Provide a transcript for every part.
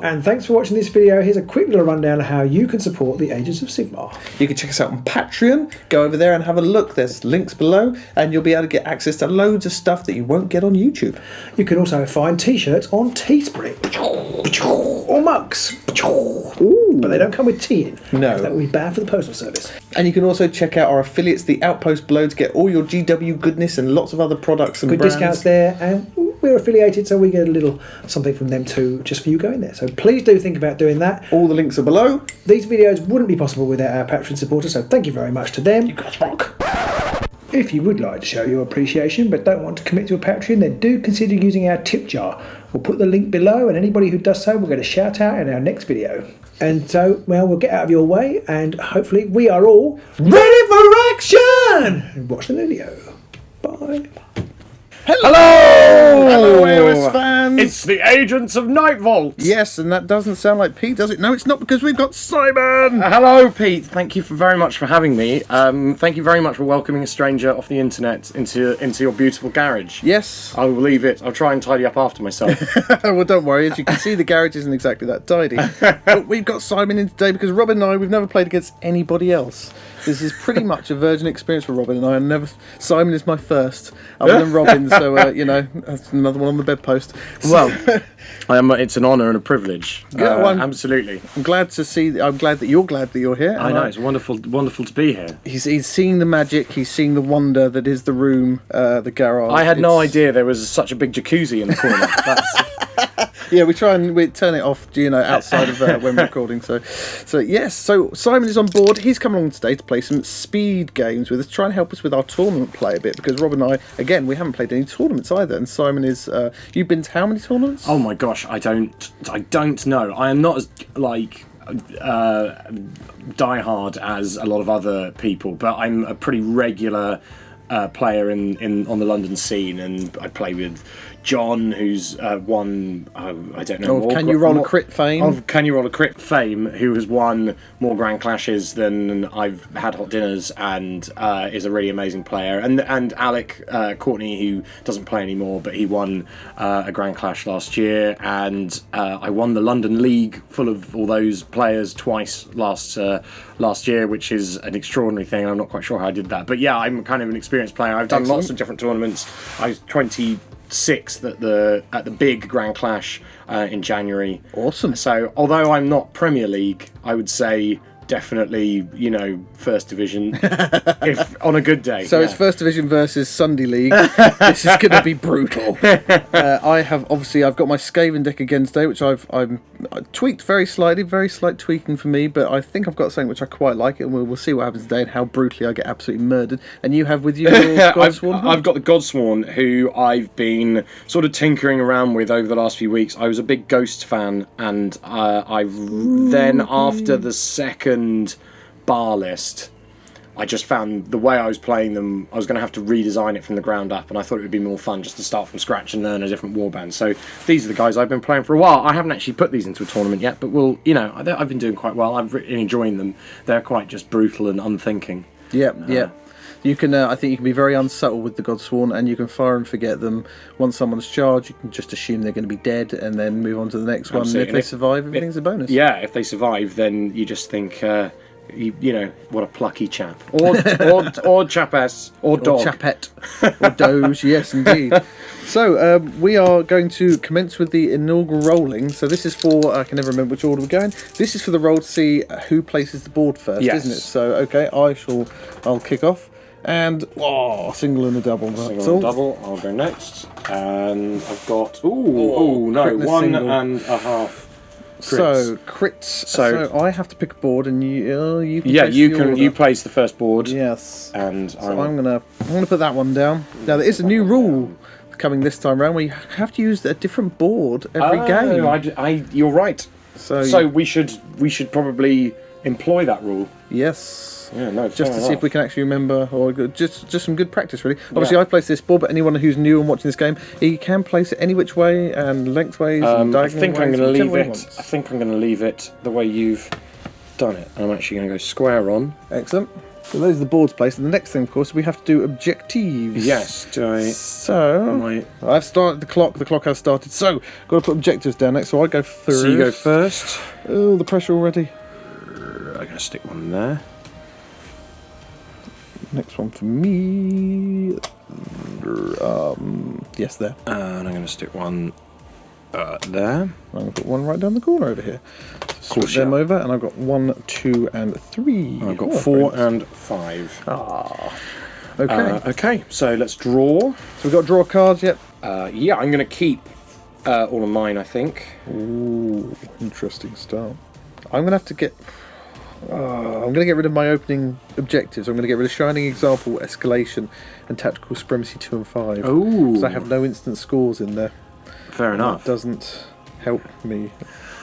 and thanks for watching this video. Here's a quick little rundown of how you can support the Agents of Sigmar. You can check us out on Patreon. Go over there and have a look. There's links below, and you'll be able to get access to loads of stuff that you won't get on YouTube. You can also find t-shirts on Teespring. Or mugs. Ooh. But they don't come with tea in. No. That would be bad for the postal service. And you can also check out our affiliates, the Outpost below, to get all your GW goodness and lots of other products and good brands. Discounts there, and we're affiliated, so we get a little something from them too, just for you going there. So please do think about doing that. All the links are below. These videos wouldn't be possible without our Patreon supporters, so thank you very much to them. You guys rock. If you would like to show your appreciation but don't want to commit to a Patreon, then do consider using our tip jar. We'll put the link below, and anybody who does so will get a shout out in our next video. And so, well, we'll get out of your way, and hopefully we are all ready for action! And watch the video. Bye. Hello, AOS fans. It's the Agents of Nightvault. Yes, and that doesn't sound like Pete, does it? No, it's not, because we've got Simon. Hello, Pete. Thank you very much for having me. Thank you very much for welcoming a stranger off the internet into your beautiful garage. Yes. I will leave it. I'll try and tidy up after myself. Well, don't worry. As you can see, the garage isn't exactly that tidy. But we've got Simon in today because Robin and I, we've never played against anybody else. This is pretty much a virgin experience for Robin and I. Simon is my first, other than Robin. So you know, that's another one on the bedpost. Well, it's an honour and a privilege. Absolutely. I'm glad to see. I'm glad that you're glad that you're here. I know, it's wonderful to be here. He's seeing the magic. He's seeing the wonder that is the room, the garage. I had no idea there was such a big jacuzzi in the corner. Yeah, we turn it off, you know, outside of when we're recording. So yes. So Simon is on board. He's come along today to play some speed games with us, try and help us with our tournament play a bit, because Rob and I, again, we haven't played any tournaments either. And Simon is, you've been to how many tournaments? Oh my gosh, I don't know. I am not as diehard as a lot of other people, but I'm a pretty regular player on the London scene, and I play with John, who's won, I don't know, Can You Roll a Crit fame? Of Can You Roll a Crit fame, who has won more Grand Clashes than I've had hot dinners, and is a really amazing player. And Alec Courtney, who doesn't play anymore, but he won a Grand Clash last year, and I won the London League full of all those players twice last year, which is an extraordinary thing. I'm not quite sure how I did that, but yeah, I'm kind of an experienced player. I've done lots of different tournaments. I was 26th at the big Grand Clash in January. Awesome. So although I'm not Premier League, I would say definitely, you know, First Division if on a good day. So it's First Division versus Sunday League. This is going to be brutal. I've got my Skaven deck again today, which I've tweaked very slightly, very slight tweaking for me, but I think I've got something which I quite like, and we'll see what happens today and how brutally I get absolutely murdered. And you have with you your Godsworn? I've got the Godsworn, who I've been sort of tinkering around with over the last few weeks. I was a big Ghost fan, and then after the second bar list, I just found the way I was playing them, I was going to have to redesign it from the ground up, and I thought it would be more fun just to start from scratch and learn a different warband. So these are the guys I've been playing for a while. I haven't actually put these into a tournament yet, but I've been doing quite well. I'm really enjoying them. They're quite just brutal and unthinking. Yeah. You can, I think you can be very unsubtle with the Godsworn, and you can fire and forget them. Once someone's charged, you can just assume they're going to be dead and then move on to the next one. And if they survive, everything's a bonus. Yeah, if they survive, then you just think, you know, what a plucky chap. Or chapess, or dog. Or chapette, or doge, yes indeed. So, we are going to commence with the inaugural rolling. So this is for, I can never remember which order we're going. This is for the roll to see who places the board first, isn't it? So, okay, I'll kick off. And, single and a double. Single and double, I'll go next. And I've got, one and a half crits. So, crits. So I have to pick a board, and you can you place the first board. Yes. And so I'm gonna put that one down. Now, there is a new rule coming this time round where you have to use a different board every game. You're right. So we should probably employ that rule. Yes. Yeah, no, just to see if we can actually remember, or just some good practice, really. Obviously, I've placed this board, but anyone who's new and watching this game, he can place it any which way and lengthways and diagonal ways. I think I'm going to leave it the way you've done it. I'm actually going to go square on. Excellent. So those are the boards placed. And the next thing, of course, we have to do objectives. Yes. Do I? So I've started the clock. The clock has started. So got to put objectives down next. So I go first. So you go first. Oh, the pressure already. I'm gonna stick one there. Next one for me. Yes, there. And I'm gonna stick one there. I'm going to put one right down the corner over here. Switch them over, and I've got 1, 2, and 3. I've got 4 and 5. Okay. Okay, so let's draw. So we've got draw cards, yep. Yeah, I'm going to keep all of mine, I think. Ooh, interesting start. I'm going to have to get... I'm going to get rid of my opening objectives. I'm going to get rid of Shining Example, Escalation, and Tactical Supremacy 2 and 5. Ooh. Because I have no instant scores in there. Fair enough. That doesn't help me.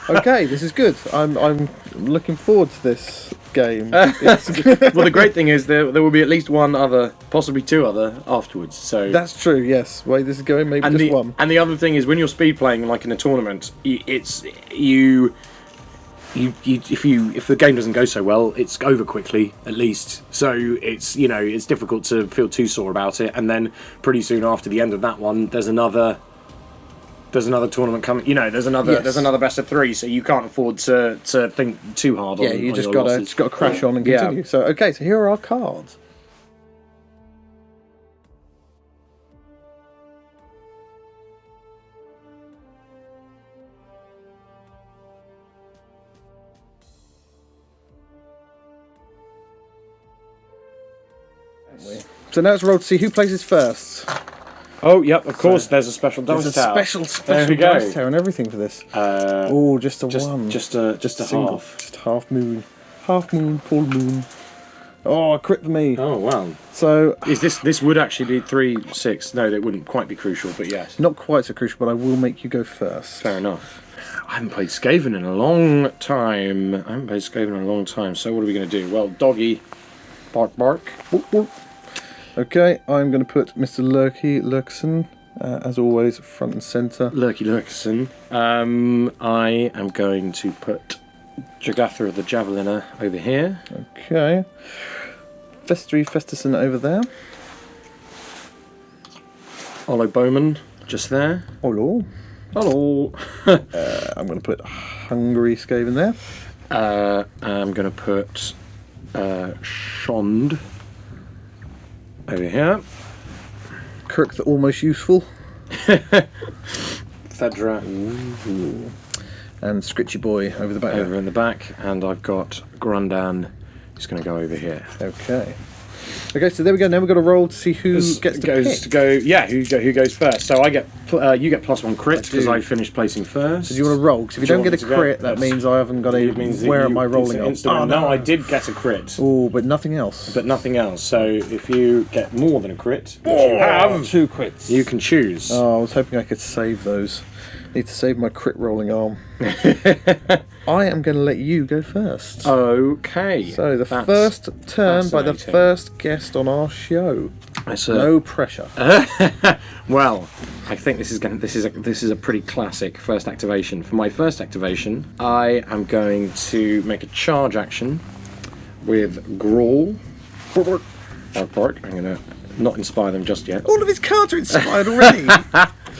Okay, this is good. I'm looking forward to this game. Well, the great thing is there will be at least one other, possibly 2 other afterwards. So that's true. Yes. Way this is going, maybe just one. And the other thing is when you're speed playing, like in a tournament, if the game doesn't go so well, it's over quickly at least. So it's it's difficult to feel too sore about it. And then pretty soon after the end of that one, there's another tournament coming. There's another best of 3, so you can't afford to think too hard on. Yeah, you on just your got losses. to crash on and continue. Yeah. So okay, so here are our cards. So now it's roll to see who places first. Oh, yep, of course. There's a special dice There's a tower. special There we dice go. tower and everything for this. Just a one. Just a Single. half. Just half moon, full moon. Oh, a crit for me. Oh wow. So Is this would actually be 3, 6? No, that wouldn't quite be crucial, but yes. not quite so crucial, but I will make you go first. Fair enough. I haven't played Skaven in a long time. So what are we going to do? Well, doggy, bark, bark. Boop, boop. Okay, I'm going to put Mr. Lurkson, as always, front and centre. Lurky Lurkson. I am going to put Jagathra the Javeliner over here. Okay. Festry Festerson over there. Olo Bowman just there. Hello. Hello. I'm going to put Hungry Skaven there. I'm going to put Shond over here. Kirk the Almost Useful. Fedra And Skritchy Boy over the back. over in the back. And I've got Grundan who's going to go over here. Okay. Okay, so there we go. Now we've got to roll to see who gets to pick. Who goes first? So I get you get +1 crit because I finished placing first. So do you want to roll? Because if you Do you don't get a want me to crit, go? that means I haven't got a... It means that Where am I rolling on? Oh no, I did get a crit, Oh, but nothing else. but nothing else. So if you get more than a crit, which you have, 2 crits. you can choose. Oh, I was hoping I could save those. Need to save my crit rolling arm. I am going to let you go first. Okay. So the that's first turn by the fascinating. first guest on our show. No pressure. Well, I think this is a pretty classic first activation. For my first activation, I am going to make a charge action with Grawl. I'm going to not inspire them just yet. All of his cards are inspired already.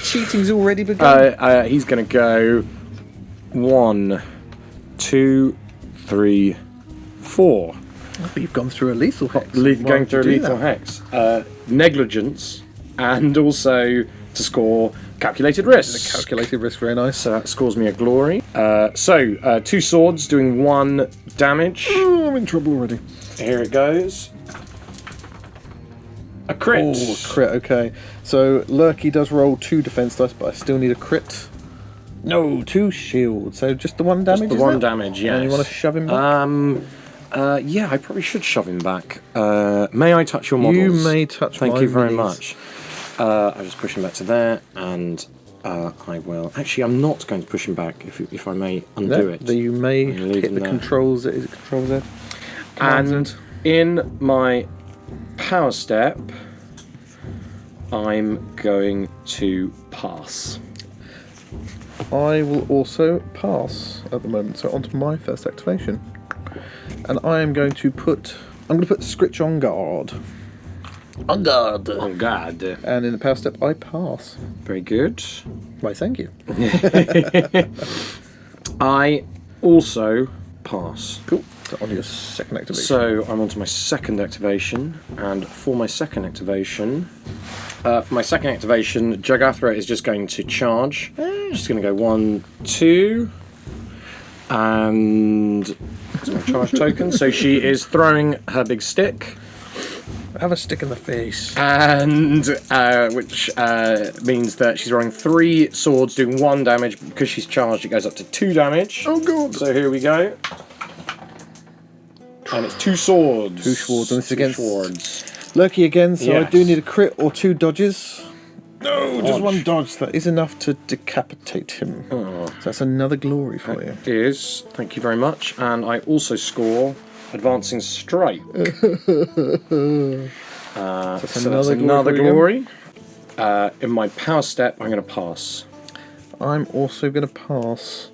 Cheating's already begun. He's going to go 1, 2, 3, 4. But you've gone through a lethal hex. Going through a lethal hex. Negligence, and also to score calculated risk. Calculated risk, very nice. So that scores me a glory. 2 swords doing 1 damage. Oh, I'm in trouble already. Here it goes. A crit. Oh, crit, okay. So Lurky does roll 2 defense dice, but I still need a crit. No, 2 shield. So just the 1 damage? Just the is 1 that? damage, yes. And you want to shove him back? Yeah, I probably should shove him back. May I touch your models? You may touch Thank my you very minis. much. I'll just push him back to there, and I will... Actually, I'm not going to push him back, if I may undo it. You may I'm gonna leave hit him the there. controls. Is it controls there? And in my power step, I'm going to pass. I will also pass at the moment, so onto my first activation. And I am going to put I'm going to put Skritch on guard. On guard. On guard. And in the power step, I pass. Very good. Why, thank you. I also pass. Cool. So on your second activation. So I'm on to my second activation, and for my second activation, Jagathra is just going to charge. She's going to go 1, 2, and that's my charge token. So she is throwing her big stick. Have a stick in the face. And which means that she's rolling 3 swords, doing 1 damage. Because she's charged, it goes up to 2 damage. Oh god! So here we go. And it's 2 swords. 2 swords, and it's against swords. Lurky again, so I Yes. do need a crit or 2 dodges. No, just Dodge. 1 dodge. That is enough to decapitate him. Oh. So that's another glory for you. It is. Thank you very much. And I also score Advancing Strike. So that's another glory. In my power step, I'm going to pass. I'm also going to pass.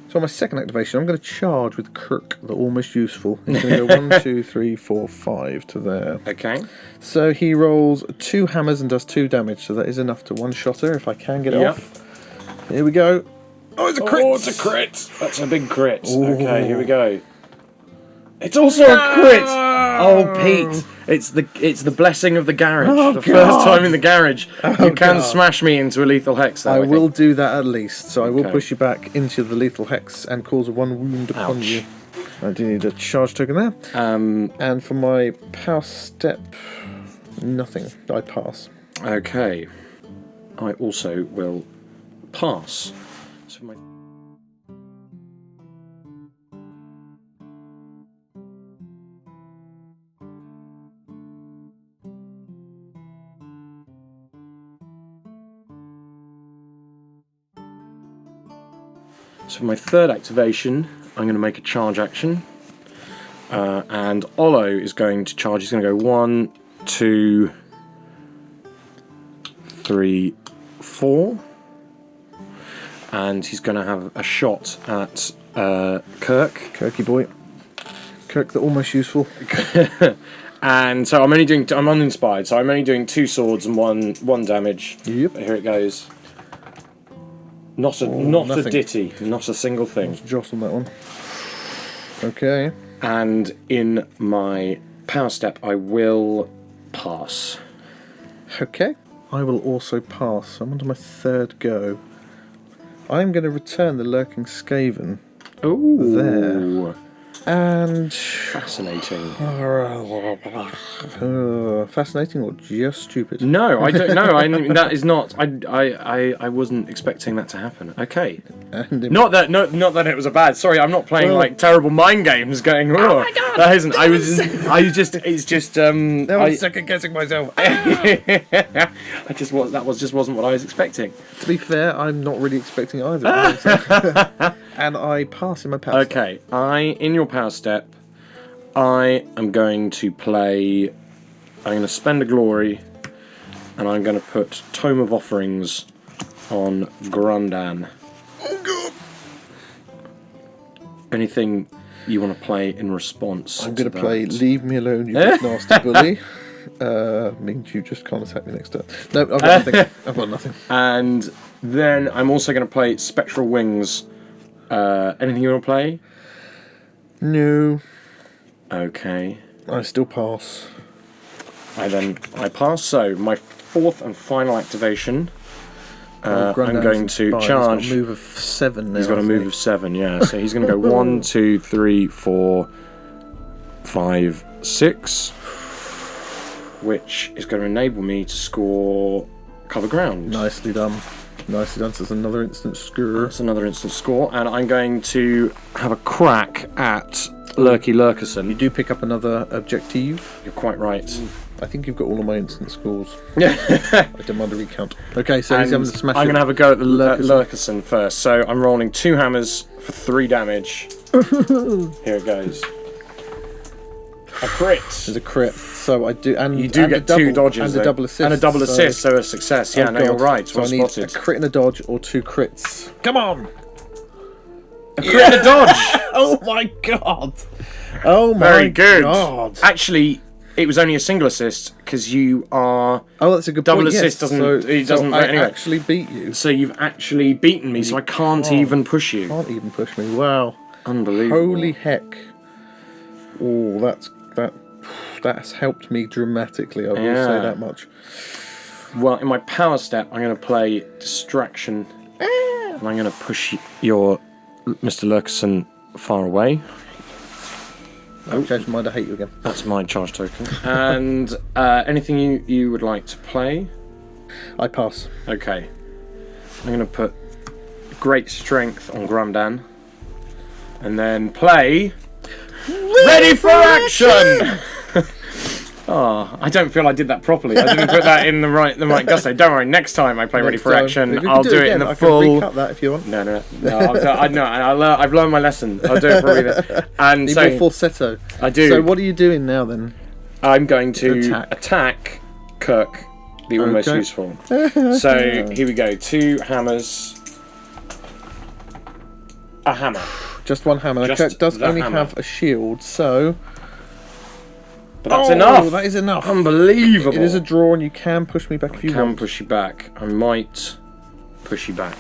So on my second activation, I'm going to charge with Kirk, the almost useful. He's going to go 1, 2, 3, 4, 5 to there. Okay. So he rolls 2 hammers and does 2 damage. So that is enough to one-shot her if I can get it Yep. off. Here we go. Oh, it's a crit! Oh, it's a crit. That's a big crit. Ooh. Okay, here we go. It's also a crit. Oh, Pete. It's the blessing of the garage. Oh, the God. first time in the garage. You can God. smash me into a lethal hex though, I think. will do that at least. So I will Okay. push you back into the lethal hex and cause 1 wound upon Ouch. you. I do need a charge token there. And for my power step, nothing. I pass. Okay. I also will pass. So my So for my third activation, I'm going to make a charge action. And Olo is going to charge. He's going to go 1, 2, 3, 4. And he's going to have a shot at Kirk. Kirky boy. Kirk, the almost useful. And so I'm uninspired, so I'm only doing 2 swords and one damage. Yep. But here it goes. Not a nothing. ditty, not a single thing. Joss on that one. Okay. And in my power step, I will pass. Okay. I will also pass. I'm on to my third go. I'm going to return the lurking Skaven. Ooh. There. And Fascinating. fascinating or just stupid? No, I don't know. That is not. I wasn't expecting that to happen. Okay. And Not that it was a bad. Sorry, I'm not playing like terrible mind games. Going. Oh my god. That isn't. It's just. I was second guessing myself. That just wasn't what I was expecting. To be fair, I'm not really expecting either. And I pass in my power step. Okay, in your power step, I am going to play. I'm going to spend a glory, and I'm going to put Tome of Offerings on Grundan. Oh god! Anything you want to play in response? I'm going to to play that? Leave Me Alone, You Big Nasty Bully. Means you just can't attack me next turn. No, I've got nothing. I've got nothing. And then I'm also going to play Spectral Wings. Anything you want to play? No. Okay. I still pass. I pass. So my fourth and final activation. I'm Grandad's going to inspired. charge. He's got a move of 7 now. He's got a move of 7, yeah. So he's going to go 1, 2, 3, 4, 5, 6, which is going to enable me to score Cover Ground. Nicely done. Nicely done. So it's another instant score. That's another instant score, and I'm going to have a crack at Lurky Lurkerson. You do pick up another objective. You're quite right. I think you've got all of my instant scores. Yeah. I demand a recount. Okay, so he's having to smash I'm it. going to have a go at the Lurkerson. Lurkerson first. So I'm rolling 2 hammers for 3 damage. Here it goes. A crit. There's a crit. So I do, and You do and get a double, 2 dodges. and though. a double assist. And a double assist, so a success. Yeah, Oh no, you're God. right. So Well I need spotted. a crit and a dodge or 2 crits. Come on! A crit and a dodge. Oh my god! Oh my Very good. god! Actually, it was only a single assist because you are. Oh, that's a good Double point. assist yes. doesn't- it doesn't- I anyway. actually beat you. So you've actually beaten me, so I can't even push you. Can't even push me. Wow! Unbelievable. Holy heck! Oh, that's helped me dramatically. I will say that much. Well, in my power step, I'm going to play Distraction. And I'm going to push your Mr. Lurkerson far away. I've changed my mind. I hate you again. That's my charge token. And anything you would like to play? I pass. Okay. I'm going to put Great Strength on Grumdan. And then play... Ready for action! Oh, I don't feel I did that properly. I didn't put that in the right gusto. Don't worry, next time I play Ready for Action, I'll do it in the full... I can recut that if you want. No, I've learned my lesson. I'll do it for everything. And Need so more falsetto. I do. So what are you doing now then? I'm going to attack Kirk, the almost Okay. useful. So here we go. 2 hammers. A hammer. Just one hammer. Just Kirk does the only hammer. have a shield, so... But that's enough. That is enough. Unbelievable. It is a draw and you can push me back if you Can want. push you back. I might push you back.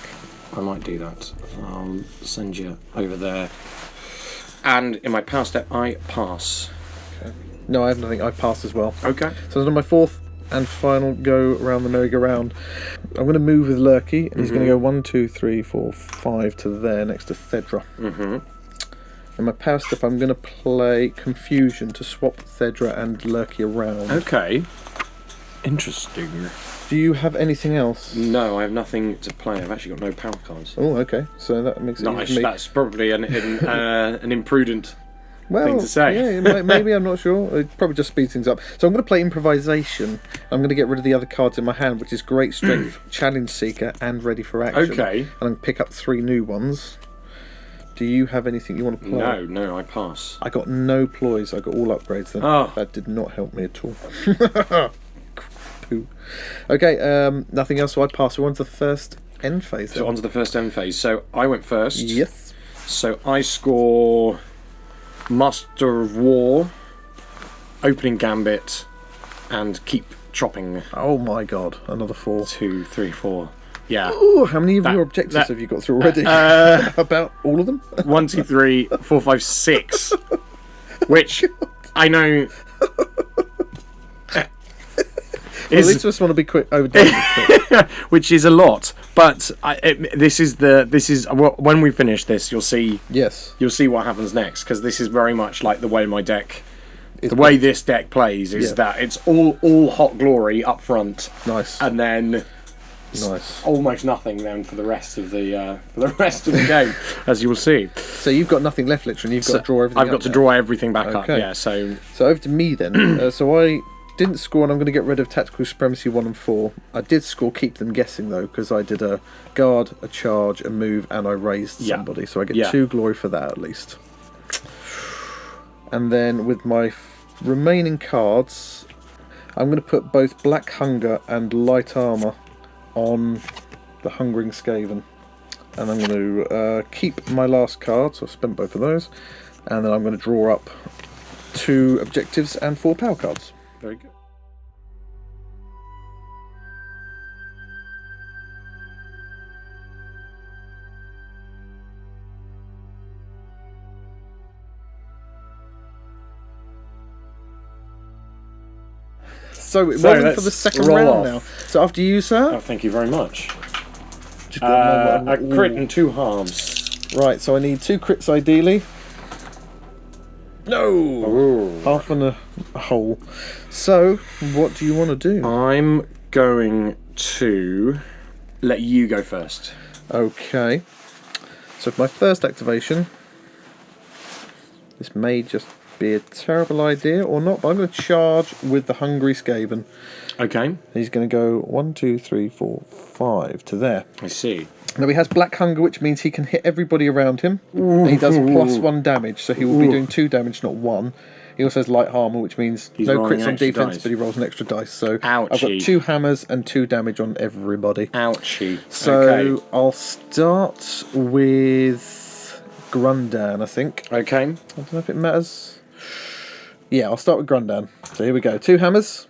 I might do that. I'll send you over there. And in my power step, I pass. No, I have nothing. I pass as well. Okay. So it's on my 4th and final go around the merry-go-round. I'm going to move with Lurky, and he's going to go 1, 2, 3, 4, 5 to there next to Thedra. In my power step, I'm going to play Confusion to swap Thedra and Lurky around. Okay. Interesting. Do you have anything else? No, I have nothing to play. I've actually got no power cards. Oh, okay. So that makes it easy for me. That's probably an imprudent Well, thing to say. Yeah, maybe, I'm not sure. It probably just speeds things up. So I'm going to play Improvisation. I'm going to get rid of the other cards in my hand, which is Great Strength, Challenge Seeker, and Ready for Action. Okay. And I'm going to pick up 3 new ones. Do you have anything you want to play? No, I pass. I got no ploys. I got all upgrades then. Oh. That did not help me at all. Poo. Okay, nothing else, so I pass. We're on to the first end phase then. So on to the first end phase. So I went first. Yes. So I score Master of War, Opening Gambit, and Keep Chopping. Oh my god, another 4. 2, 3, 4. Yeah. Ooh, how many of That- your objectives that- have you got through already? About all of them? 1, 2, 3, 4, 5, 6. Which I know Well, at least I just want to be quick overdone. which is a lot, but this is when we finish this, you'll see Yes. what happens next, because this is very much like the way my deck, It's the way this deck plays is Yeah. that it's all hot glory up front, Nice. and then Nice. almost nothing then for the rest of the game, as you will see. So you've got nothing left, literally. You've got to draw everything I've up got to now. draw everything back up. Okay. Yeah. So So over to me then. So I didn't score, and I'm going to get rid of Tactical Supremacy 1 and 4. I did score Keep Them Guessing though, because I did a guard, a charge, a move, and I raised somebody. So I get 2 glory for that at least. And then with my remaining cards, I'm going to put both Black Hunger and Light Armour on the Hungering Skaven. And I'm going to keep my last card, so I've spent both of those. And then I'm going to draw up 2 objectives and 4 power cards. very good. So we're So rolling let's for the second roll round off. now. So after you, sir. Oh, thank you very much. Just got my- A crit and 2 halves. Right, so I need 2 crits ideally. No! Ooh. Half and a whole. So, what do you want to do? I'm going to let you go first. Okay. So for my first activation, this may just be a terrible idea or not, but I'm going to charge with the Hungry Skaven. Okay, He's going to go 1, 2, 3, 4, 5 to there. I see. Now he has Black Hunger, which means he can hit everybody around him. And he does +1 damage, so he will be doing 2 damage, not 1. He also has Light Armor, which means He's no rolling crits on extra defense, dice. but he rolls an extra dice. So I've Ouchie. got 2 hammers and 2 damage on everybody. Ouchie. So Okay. I'll start with Grundan, I think. Okay. I don't know if it matters. Yeah, I'll start with Grundan. So here we go. 2 hammers.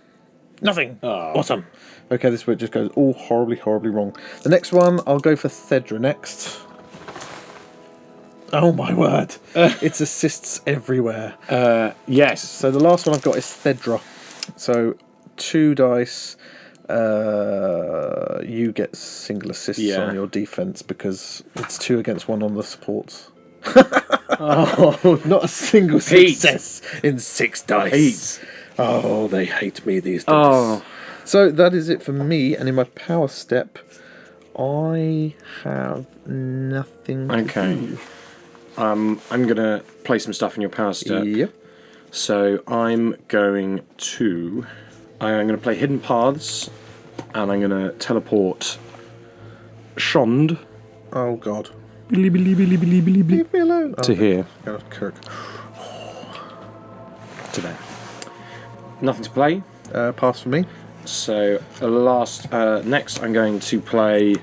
Nothing. Bottom. Okay, this bit just goes all horribly, horribly wrong. The next one, I'll go for Thedra next. Oh my word. It's assists everywhere. Yes. So the last one I've got is Thedra. So 2 dice. You get single assists on your defense because it's 2 against 1 on the supports. Oh, not a single success in 6 dice. Oh, they hate me, these dice. Oh. So that is it for me, and in my power step, I have nothing to do. I'm going to play some stuff in your power step. Yep. So I'm going to play Hidden Paths, and I'm going to teleport Shond. Oh, God. Leave Leave me alone. to here. Oh, Kirk. To there. Nothing to play. Pass for me. So next I'm going to play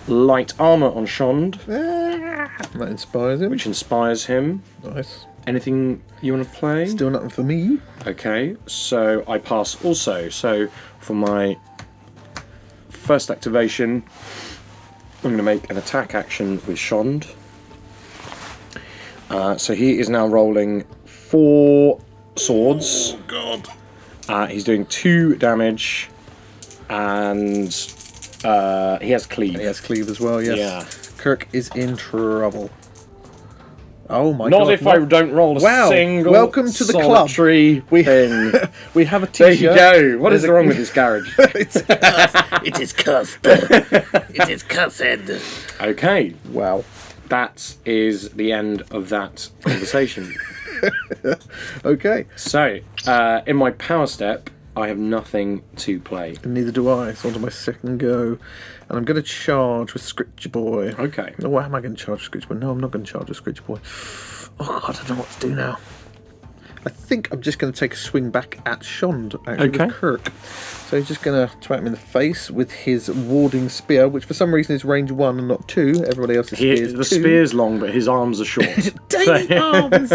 Light Armour on Shond, That inspires him. which inspires him. Nice. Anything you want to play? Still nothing for me. Okay, so I pass also. So for my first activation, I'm going to make an attack action with Shond. So he is now rolling 4 swords. Oh, God. He's doing 2 damage, and he has cleave. He has cleave as well, yes. Yeah. Kirk is in trouble. Oh my Not God. if I don't roll a Wow. single Welcome to the club. solitary thing. We have a There t-shirt. you go. What is wrong with this garage? It is cursed. It is cursed. Okay, Wow. that is the end of that conversation. Okay. So, in my power step, I have nothing to play. And neither do I. So on to my second go. And I'm going to charge with Skritch Boy. Okay. No, what am I going to charge with Skritch Boy? No, I'm not going to charge with Skritch Boy. Oh, God, I don't know what to do now. I think I'm just going to take a swing back at Shond, actually, Okay. with Kirk. So he's just going to twat him in the face with his warding spear, which for some reason is range 1 and not 2. Everybody else's spear is 2. The spear's long, but his arms are short. Tiny arms!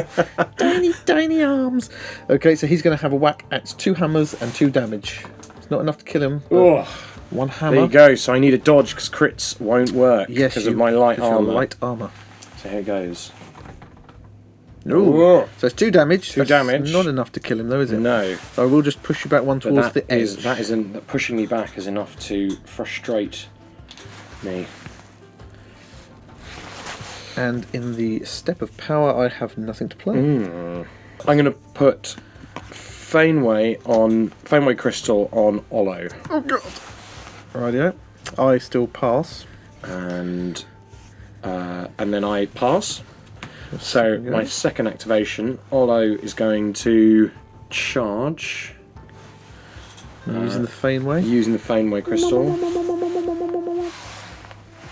Tiny arms! Okay, so he's going to have a whack at 2 hammers and 2 damage. It's not enough to kill him. Oh, 1 hammer. there you go. So I need a dodge because crits won't work Yes, because of my light because your armor. light armor. So here goes. Ooh. Whoa. So it's 2 damage. 2 That's damage. Not enough to kill him, though, is it? No, So I will just push you back 1 but towards the edge. that isn't pushing me back is enough to frustrate me. And in the step of power, I have nothing to play. I'm going to put Feinway Crystal on Olo, Oh, God. Rightio. I still pass. and then I pass. So There you go. my second activation, Olo is going to charge Using the Feinway. using the Feinway Crystal.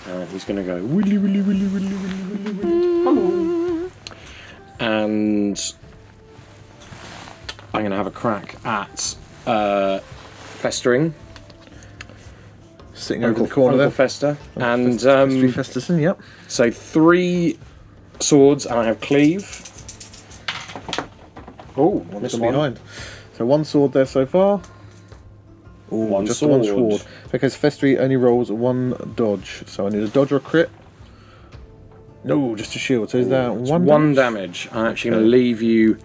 And he's going to go willy, willy, willy, willy, willy, willy, willy. And I'm going to have a crack at Festering. Sitting over in the corner Uncle there. Fester. And Festry Festerson, yep. so 3 swords, and I have cleave. Oh, One's missed gone one. behind. So 1 sword there so far. Ooh, One just the 1 sword. sword. Because Festry only rolls 1 dodge. So I need a dodge or a crit. No, just a shield. So is that It's 1 damage. I'm actually going to leave you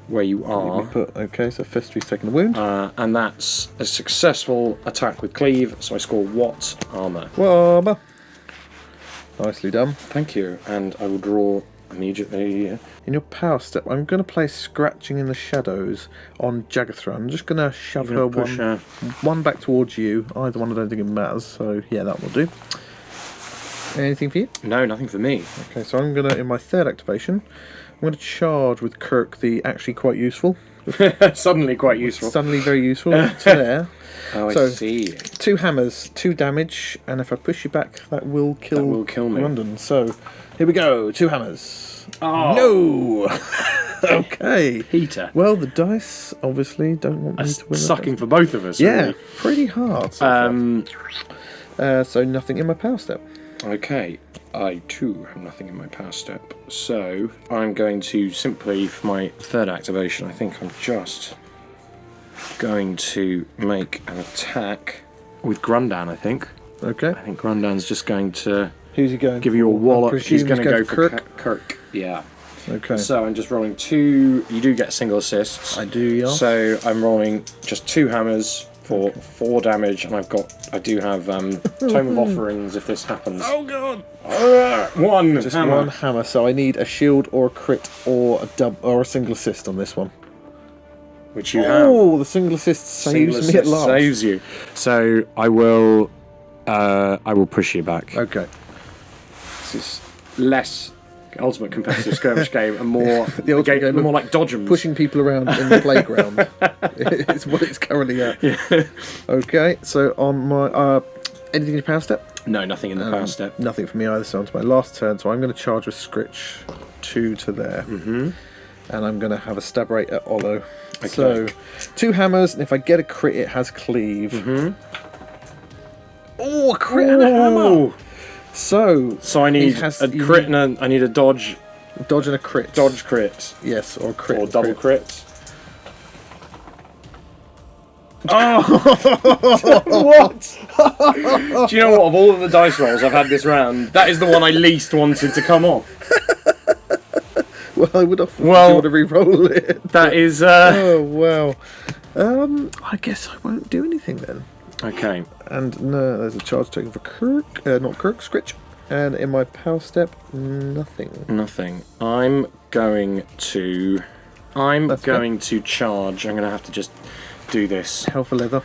where you are. Okay, so Festry's taking a wound. And that's a successful attack with cleave, so I score Watt armor. Wobba. Nicely done. Thank you, and I will draw immediately. In your power step, I'm going to play Scratching in the Shadows on Jagathra. I'm just going to shove You're her gonna push her. one back towards you. Either one, I don't think it matters. So yeah, that will do. Anything for you? No, nothing for me. Okay, so I'm going to, in my third activation, I'm going to charge with Kirk, the actually quite useful. Suddenly quite useful. Suddenly very useful. To there. Oh, I So- see. 2 hammers, 2 damage, and if I push you back, that will kill, me. London. So here we go. 2 hammers. Oh. No! Okay. Heater. Well, the dice obviously don't want me to win. Sucking for both of us. Yeah, Really. pretty hard. So, so nothing in my power step. Okay. I too have nothing in my power step. So I'm going to simply, for my third activation, I think I'm just going to make an attack with Grundan, I think. Okay. I think Grundan's just going to Who's he going? give you a wallop. He's presume going to go for for Kirk. Yeah. Okay. So I'm just rolling 2. You do get single assists. I do, yeah. So I'm rolling just 2 hammers for 4 damage, and I do have Tome of Offerings if this happens. Oh god! One Just hammer. one hammer. So I need a shield or a crit or a single assist on this one. Which you have. Oh, the single assist saves me at last. Saves you. So I will push you back. Okay. This is less ultimate competitive skirmish game and more The ultimate game more of like dodgems. Pushing people around in the playground. It's what it's currently at. Yeah. Okay, so on my anything in your power step? No, nothing in the power step. Nothing for me either. So onto my last turn. So I'm going to charge with Skritch 2 to there, and I'm going to have a stab rate at Olo. Okay. So 2 hammers, and if I get a crit, it has cleave. Oh, a crit and a hammer. So I need has- a you crit need- and I need a dodge dodge and a crit. crit Yes, or a crit. or double crit. What? Do you know what? Of all of the dice rolls I've had this round, that is the one I least wanted to come off. Well, I would offer Well- you want to re-roll it. That is Oh wow. I guess I won't do anything then. okay. And no, there's a charge taken for Kirk, not Kirk, Skritch. And in my power step, nothing. Nothing. I'm going to That's charge. I'm going to have to just do this. Hell for leather.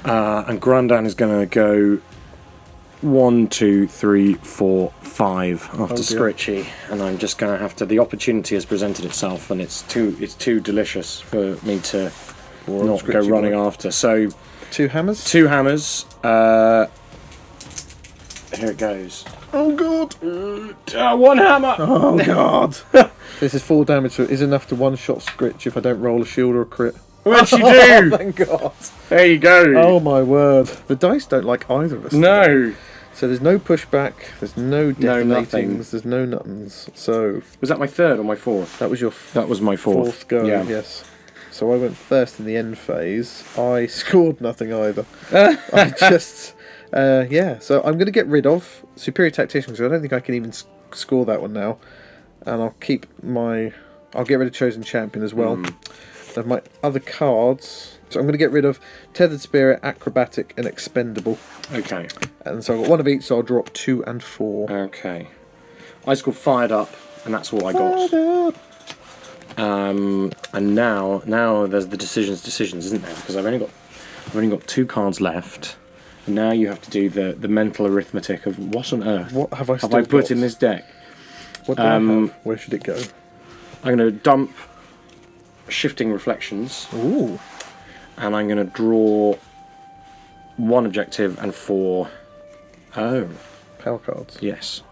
And Grundan is going to go 1, 2, 3, 4, 5 after dear. Skritchy, and I'm just going to have to. The opportunity has presented itself, and it's too delicious for me to not go Skritchy running boy. after. So 2 hammers. 2 hammers. Here it goes. Oh god. 1 hammer. Oh god. This is 4 damage, so it is enough to one-shot Skritch if I don't roll a shield or a crit. What'd you Oh, do? thank god. There you go. Oh my word. The dice don't like either of us. No. So there's no pushback, there's no nothing. detonatings, there's no nothings. So Was that my 3rd or my 4th? that was your That was my 4th. 4th go, Yeah. yes. So I went first in the end phase. I scored nothing either. I just, yeah. So I'm going to get rid of Superior Tactician because I don't think I can even score that one now. And I'll keep I'll get rid of Chosen Champion as well. So my other cards. So I'm going to get rid of Tethered Spirit, Acrobatic, and Expendable. Okay. And so I've got one of each, so I'll drop 2 and 4. Okay. Icicle fired up, and that's all I got. And now there's the decisions, isn't there? Because I've only got 2 cards left. And now you have to do the mental arithmetic of what on earth What have I have I put in this deck. What do I have? Where should it go? I'm going to dump Shifting Reflections, Ooh. and I'm going to draw 1 objective and 4. Oh, Power cards. yes.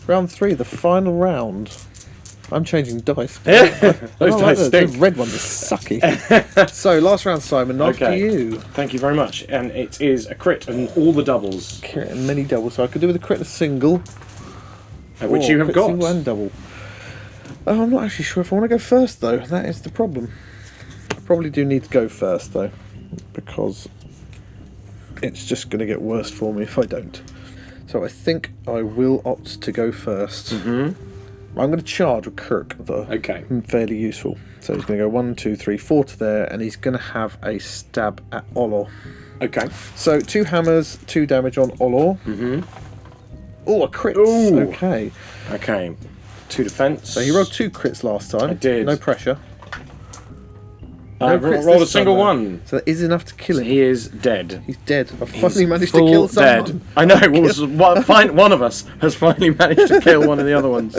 Round 3, the final round. I'm changing dice. Those Oh, dice the stink. red ones are sucky. So, last round, Simon, after Okay. you. Thank you very much. And it is a crit and all the doubles, Crit and many doubles. So I could do with a crit and a single. which or you have crit, got. Single and double. Oh, I'm not actually sure if I want to go first, though. That is the problem. I probably do need to go first, though. Because it's just going to get worse for me if I don't. So I think I will opt to go first. I'm going to charge with Kirk, though. Okay. Fairly useful. So he's going to go 1, 2, 3, 4 to there, and he's going to have a stab at Olor. Okay. So 2 hammers, 2 damage on Olor. Oh, a crit. Ooh. Okay. Okay. 2 defense. So he rolled 2 crits last time. I did. No pressure. I've crits rolled a this time, single though. one. So that is enough to kill So him. he is dead. He's dead. I've finally He's managed to full kill someone. dead. I know. One of us has finally managed to kill one of the other ones.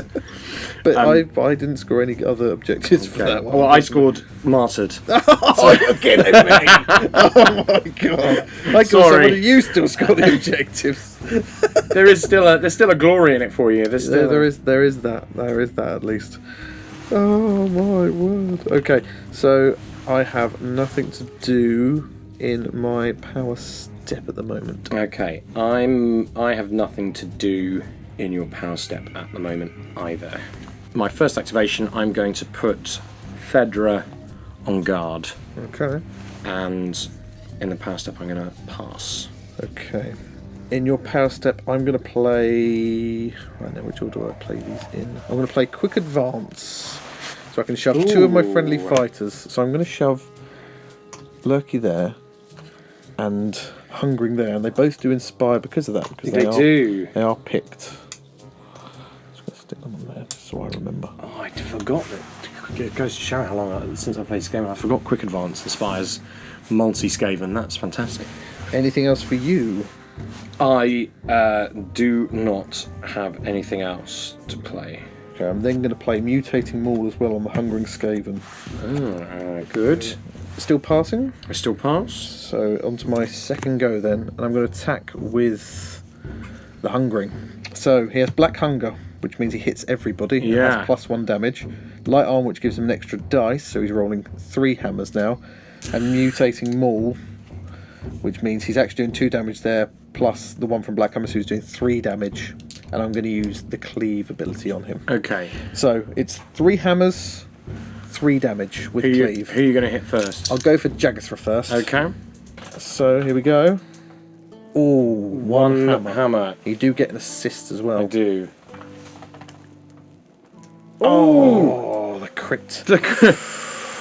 But I didn't score any other objectives for that one. Well, I scored martyred. Oh, you're kidding me! Oh my god! I got someone who you still score the objectives. There's still a glory in it for you. There's still There is that at least. Oh my word! Okay, so I have nothing to do in my power step at the moment. Okay, I have nothing to do in your power step at the moment either. My first activation, I'm going to put Fedra on guard, Okay. and in the power step, I'm going to pass. Okay. In your power step, I'm going to play. Right now, which order do I play these in? I'm going to play Quick Advance, so I can shove two of my friendly fighters. So I'm going to shove Lurky there and Hungering there, and they both do Inspire because of that. Because they are picked. Just going to stick them on there, just so I remember. Oh, I forgot that. It goes to show how long since I played Skaven. I forgot Quick Advance inspires multi-Skaven. That's fantastic. Anything else for you? I do not have anything else to play. Okay, I'm then going to play Mutating Maul as well on the Hungering Skaven. Good. Still passing? I still pass. So onto my second go then, and I'm going to attack with the Hungering. So he has Black Hunger, which means he hits everybody. And Yeah. has +1 damage. Light Arm, which gives him an extra dice, so he's rolling 3 hammers now. And Mutating Maul, which means he's actually doing 2 damage there, plus the one from Black Hammer, so he's doing 3 damage. And I'm going to use the Cleave ability on him. Okay. So it's 3 hammers, 3 damage with Cleave. Who are you going to hit first? I'll go for Jagathra first. Okay. So here we go. Ooh, one hammer. You do get an assist as well. I do. Oh, the crit.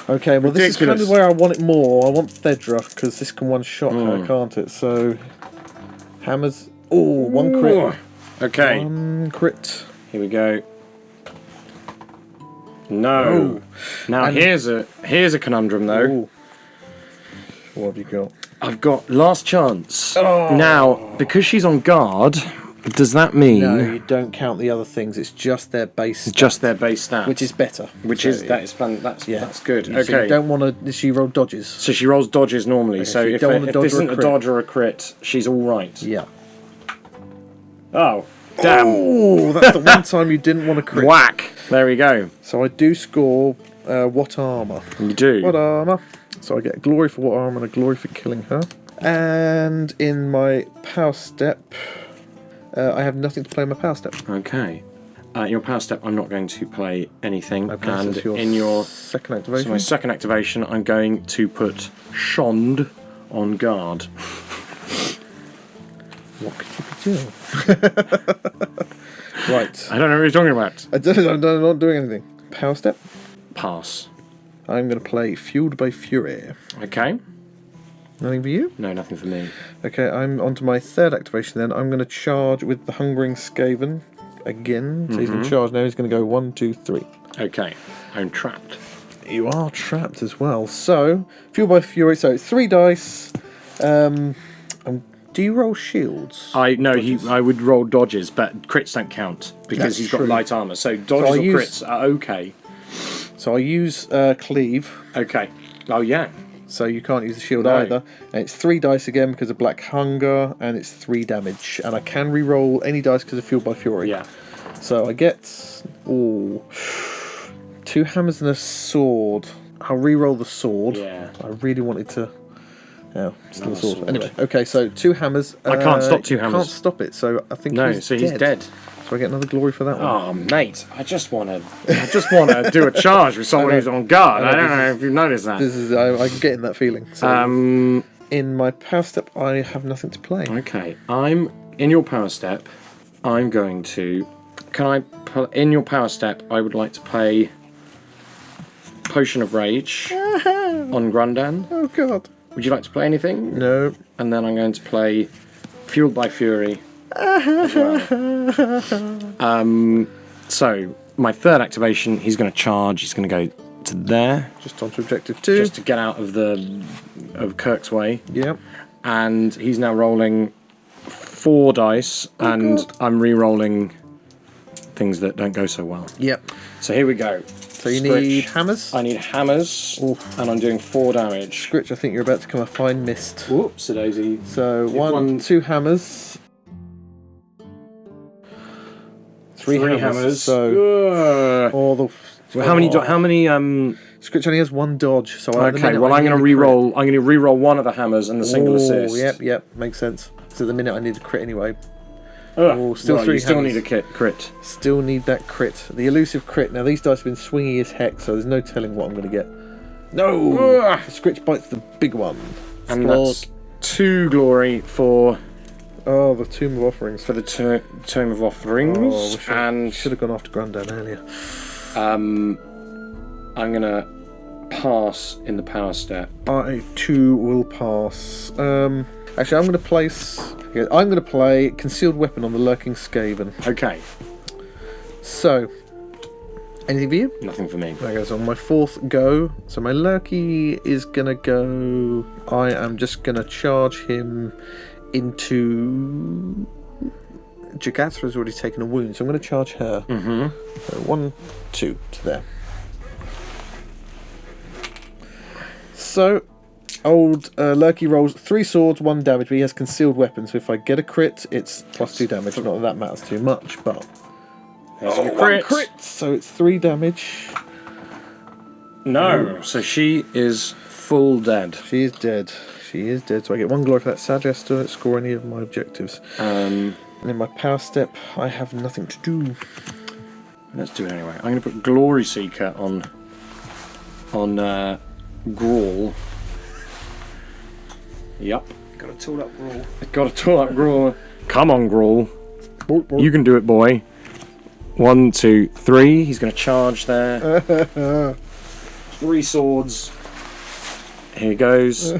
Okay, well this is kind of where I want it more. I want Thedra, because this can one-shot her, can't it? So, hammers. Oh, 1 crit. Okay. 1 crit. Here we go. No. Now And- here's a conundrum though. Ooh. What have you got? I've got last chance. Now, because she's on guard, does that mean No, you don't count the other things. It's just their base stat, just their base stats? which is better. That is fun. That's good. So Okay. you don't want to. She roll dodges. So she rolls dodges normally. So so you if don't want a this dodge or a isn't a crit. dodge or a crit, she's all right. Yeah. Oh, damn! Oh, that's the one time you didn't want to crit. Whack! There we go. So I do score what armor? You do. What armor? So I get a glory for what armor and a glory for killing her. And in my power step, I have nothing to play in my power step. Okay. Your power step, I'm not going to play anything. Okay, and so it's in your second so activation. my second activation, I'm going to put Shond on guard. What could you be doing? Right. I don't know what you're talking about. I'm not doing anything. Power step. Pass. I'm going to play Fueled by Fury. Okay. Nothing for you? No, nothing for me. Okay, I'm on to my third activation then. I'm going to charge with the Hungering Skaven again. So he's in charge now. He's going to go 1, 2, 3. Okay. I'm trapped. You are trapped as well. So, Fueled by Fury. So it's 3 dice. Do you roll shields? I would roll dodges, but crits don't count because That's he's true. got light armor. So dodges or crits are okay. So I use Cleave. Okay. Oh yeah. So you can't use the shield No. either. And it's 3 dice again because of Black Hunger, and it's 3 damage. And I can re-roll any dice because of Fueled by Fury. Yeah. So I get 2 hammers and a sword. I'll re-roll the sword. Yeah. I really wanted to. Yeah, still a Another sword. sword. Anyway, okay, so 2 hammers. I can't stop 2 you hammers. Can't stop it. So I think No. he's So he's dead. So I get another glory for that one. Oh mate, I just want to do a charge with someone who's on guard. I don't know if you've noticed that. This is I'm getting that feeling. So in my power step, I have nothing to play. Okay, I'm in your power step. I'm going to. In your power step, I would like to play Potion of Rage on Grundan. Oh God. Would you like to play anything? No. And then I'm going to play Fueled by Fury as well. So my third activation, he's going to charge. He's going to go to there, Just onto objective 2. just to get out of Kirk's way. Yep. And he's now rolling 4 dice, and God. I'm re-rolling things that don't go so well. Yep. So here we go. So you need hammers? I need hammers, and I'm doing 4 damage. Skritch, I think you're about to become a fine mist. Whoops, daisy. So 1, 2 hammers. 3 hammers. So all the. Well, how many? Skritch only has 1 dodge. So Okay, well I'm going to re-roll. I'm going to re-roll 1 of the hammers and the single assist. Yep, makes sense. So at the minute I need a crit anyway. Still 3 you still hammers. need a crit. Still need that crit. The elusive crit. Now these dice have been swingy as heck, so there's no telling what I'm going to get. No! Skritch bites the big one. And that's 2 glory for the Tomb of Offerings. the Tome of Offerings. And should have gone after Grandad earlier. I'm going to pass in the power step. I too will pass. Actually, I'm going to place. I'm going to play Concealed Weapon on the Lurking Skaven. Okay, So, anything for you? nothing for me. Okay, so on my 4th go, so my Lurky is going to go. I am just going to charge him into. Jagathra's already taken a wound, so I'm going to charge her. Mm-hmm. So 1, 2 to there. So, old Lurky rolls 3 swords, 1 damage, but he has concealed weapons. So if I get a crit, it's +2 damage. Not that that matters too much, but There's your one crit. so it's 3 damage. No, so she is full dead. She is dead. She is dead. So I get 1 glory for that. Sadly, I still don't score any of my objectives. And in my power step, I have nothing to do. Let's do it anyway. I'm going to put Glory Seeker on Grawl. Yep. Got a tool up roll. Got a tool up Grawl. Come on, Grawl. You can do it, boy. 1, 2, 3. He's going to charge there. 3 swords. Here he goes.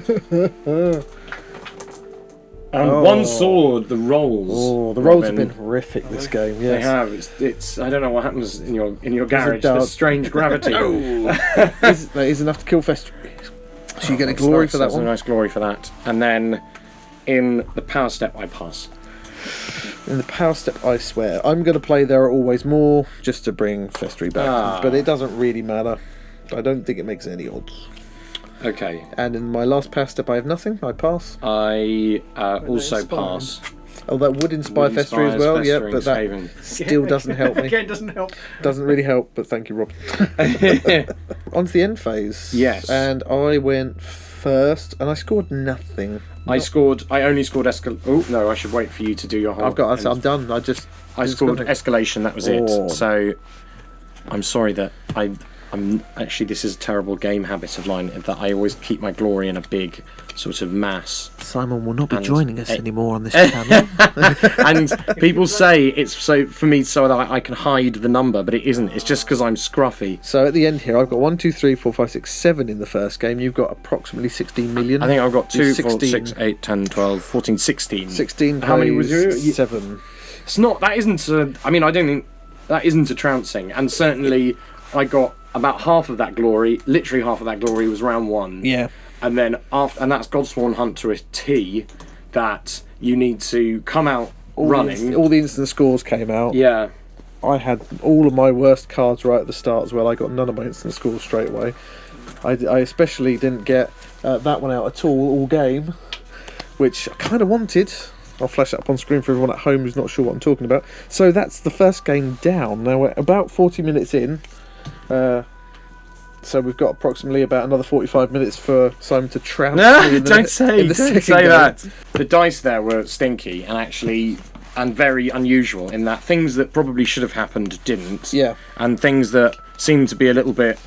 And 1 sword. The rolls. Oh, the rolls have been horrific this game. Yes. They have. It's. I don't know what happens in your garage. There's strange gravity. That is enough to kill Fester. So you get a glory for that one. A nice glory for that. And then in the power step, I pass. In the power step, I swear, I'm going to play There Are Always More just to bring Festery back, but it doesn't really matter. I don't think it makes any odds. Okay. And in my last power step, I have nothing. I pass. I also pass. Oh, that would inspire Festery as well. Yeah, but that Skaven. still doesn't help me. Again, doesn't help. Doesn't really help, but thank you, Rob. On to the end phase. Yes. And I went first, and I scored nothing. I only scored Oh no! I should wait for you to do your whole. I'm done. I scored escalation. That was it. So I'm sorry that I'm actually. This is a terrible game habit of mine that I always keep my glory in a big sort of mass. Simon will not be joining us anymore on this channel. And people say it's so for me so that I can hide the number, but it isn't. It's just because I'm scruffy. So at the end here, I've got 1, 2, 3, 4, 5, 6, 7 in the first game. You've got approximately 16 million. I think I've got 2, 4, 16. 6, 8, 10, 12, 14, 16. 16. How many was you? 7. It's not. That isn't. I don't think that isn't a trouncing. And certainly, I got about half of that glory. Literally half of that glory was round 1. Yeah. And then and that's Godsworn Hunt to a T. That you need to come out running. All the instant scores came out. Yeah. I had all of my worst cards right at the start as well. I got none of my instant scores straight away. I especially didn't get that one out at all game, which I kind of wanted. I'll flash that up on screen for everyone at home who's not sure what I'm talking about. So that's the first game down. Now we're about 40 minutes in. So we've got approximately about another 45 minutes for Simon to trounce. Don't say that. The dice there were stinky and very unusual in that things that probably should have happened didn't. Yeah. And things that seemed to be a little bit,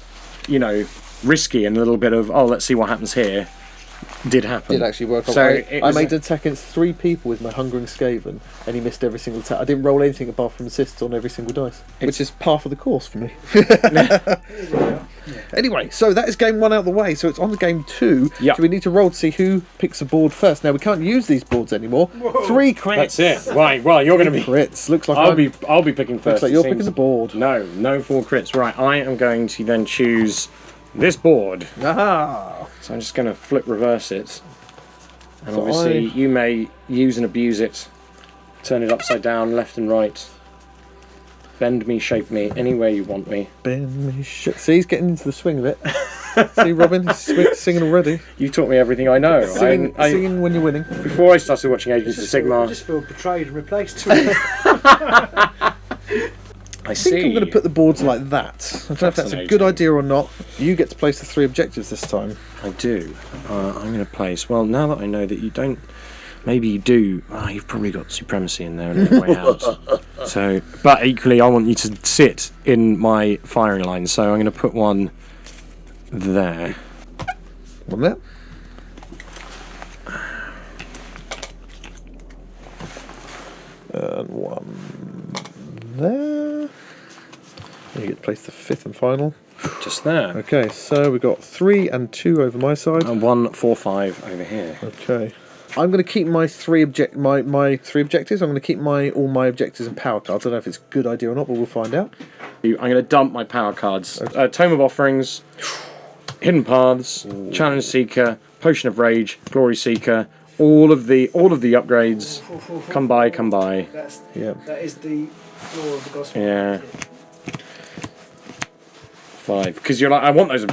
risky and a little bit of, let's see what happens here, did happen. Did actually work. So I made an attack against 3 people with my Hungering Skaven, and he missed every single attack. I didn't roll anything apart from assists on every single dice, which is par for the course for me. Anyway, so that is game 1 out of the way. So it's on to game 2. Yep. So we need to roll to see who picks a board first. Now we can't use these boards anymore. Whoa. 3 crits. That's it. Right. Well, you're going to be crits. Looks like I'll be picking first. Looks like you're picking the board. No 4 crits. Right. I am going to then choose this board. Aha! So I'm just going to reverse it. And So obviously you may use and abuse it. Turn it upside down, left and right. Bend me, shape me, any way you want me. Bend me, See, he's getting into the swing of it. See, Robin, he's singing already. You taught me everything I know. Singing when you're winning. Before I started watching Agents of Sigmar, I just feel betrayed and replaced. I I think I'm going to put the boards like that. I don't know if that's a good idea or not. You get to place the 3 objectives this time. I do. I'm going to place. Well, now that I know that you don't, maybe you do. You've probably got supremacy in there and a way out. So, but equally, I want you to sit in my firing line. So I'm going to put one there. One there. And one there. You get to place the 5th and final. Just there. Okay, so we've got 3 and 2 over my side. And 1, 4, 5 over here. Okay. I'm going to keep my 3 my 3 objectives. I'm going to keep all my objectives and power cards. I don't know if it's a good idea or not, but we'll find out. I'm going to dump my power cards. Tome of Offerings, Hidden Paths, Challenge Seeker, Potion of Rage, Glory Seeker. All of the upgrades. Come by. That is the floor of the Godsworn. Yeah. 5. Because you're like, I want those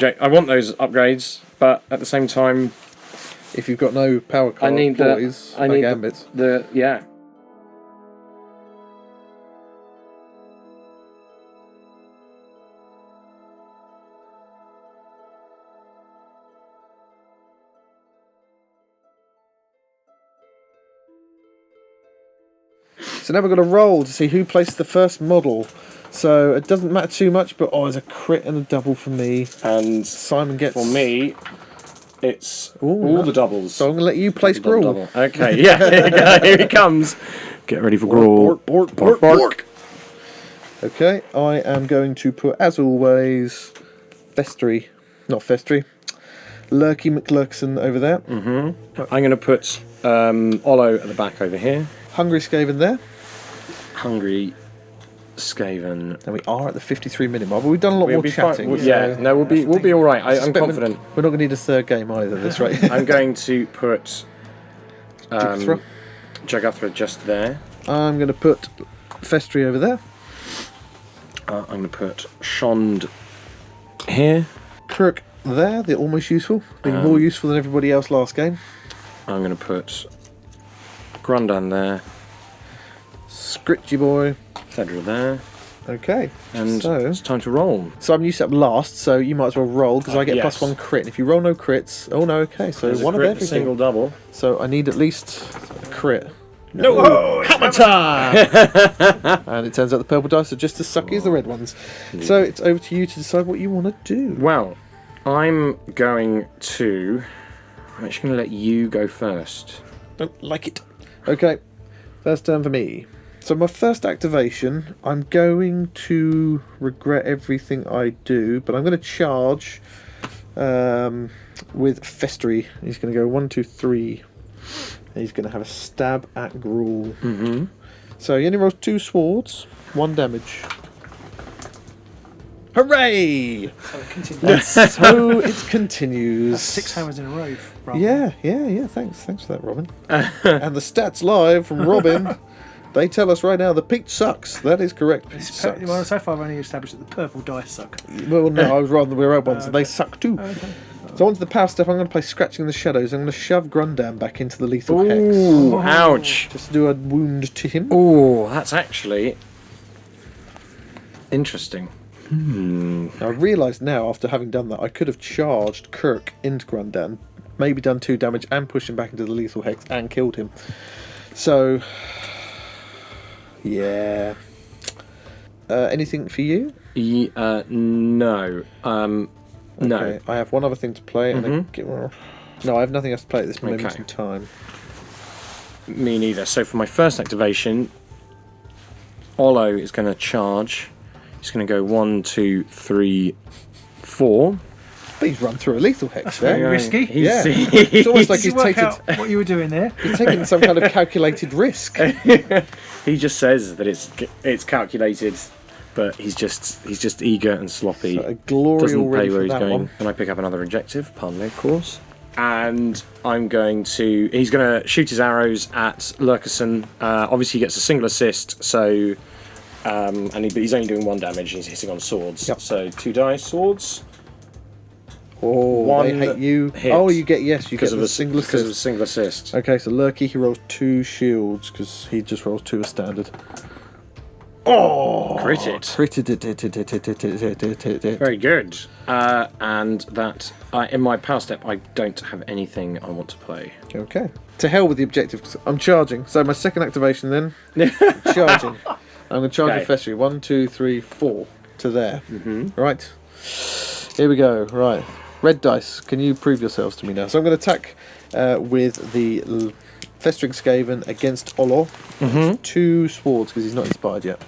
upgrades, but at the same time, If you've got no power card, I need gambits. yeah. So now we've got a roll to see who placed the first model. So it doesn't matter too much, but there's a crit and a double for me. And Simon gets... for me, it's all the doubles. So I'm going to let you place Gruul. Double. Okay, yeah, here he comes. Get ready for Gruul. Bork. Okay, I am going to put, as always, Lurky McLurkson over there. Mm-hmm. I'm going to put Olo at the back over here. Hungry Skaven there. Hungry Skaven. And we are at the 53-minute mark, but we've done a lot more chatting. We'll be all right. I'm confident. We're not going to need a third game either, this rate. I'm going to put Jagathra just there. I'm going to put Festry over there. I'm going to put Shond here. Kirk there, they're almost useful. Being more useful than everybody else last game. I'm going to put Grundan there. Skritchy boy. Fedra there. Okay. And so it's time to roll. So I'm used up last, so you might as well roll, because I get yes. +1 crit. And if you roll no crits... Oh, no, okay. So There's one a of crit, everything. Single double. So I need at least a crit. No! Hammer time! And it turns out the purple dice are just as sucky as the red ones. So it's over to you to decide what you want to do. Well, I'm actually going to let you go first. Don't like it. Okay, first turn for me. So my first activation, I'm going to regret everything I do, but I'm going to charge with Festry. He's going to go 1, 2, 3. And he's going to have a stab at Gruul. Mm-hmm. So he only rolls 2 swords, 1 damage. Hooray! So it continues. That's 6 hammers in a row. Robin. Yeah. Thanks for that, Robin. And the stats live from Robin. They tell us right now the peach sucks. That is correct. Peach sucks. Well, so far I've only established that the purple dice suck. Well, no, I was rather the red ones, and they suck too. Okay. So onto the power step, I'm going to play Scratching in the Shadows. I'm going to shove Grundam back into the lethal hex. Ooh, ouch. Just to do a wound to him. Ooh, that's actually interesting. I realise now, after having done that, I could have charged Kirk into Grundam, maybe done 2 damage and pushed him back into the lethal hex and killed him. So, yeah. Anything for you? No. No. Okay, I have one other thing to play. And no, I have nothing else to play at this moment in time. Me neither. So for my first activation, Olo is going to charge. He's going to go 1, 2, 3, 4. But he's run through a lethal hex there. Very risky. Yeah. It's almost like he's Work taken, out what you were doing there. he's taken some kind of calculated risk. He just says that it's calculated but he's just eager and sloppy. So a glory Doesn't already pay where for he's that going. one. And I pick up another objective. Pardon me, of course. And I'm going to. He's going to shoot his arrows at Lurkerson. Obviously, he gets a single assist, so. But he's only doing 1 damage. He's hitting on swords. Yep. So 2 dice swords. Oh, One they hate you. hit. Oh, you get you get Because of the a single Because of a assist. single assist. Okay, so Lurky, he rolls 2 shields because he just rolls 2 as standard. Crit it. Critted it. Very good. And that in my power step, I don't have anything I want to play. Okay. To hell with the objective. 'Cause I'm charging. So my second activation then. Charging. I'm going to charge Okay. with Festry. 1, 2, 3, 4 to there. Right. Here we go. Right. Red dice. Can you prove yourselves to me now? So I'm going to attack with the Festering Skaven against Olo. 2 swords because he's not inspired yet.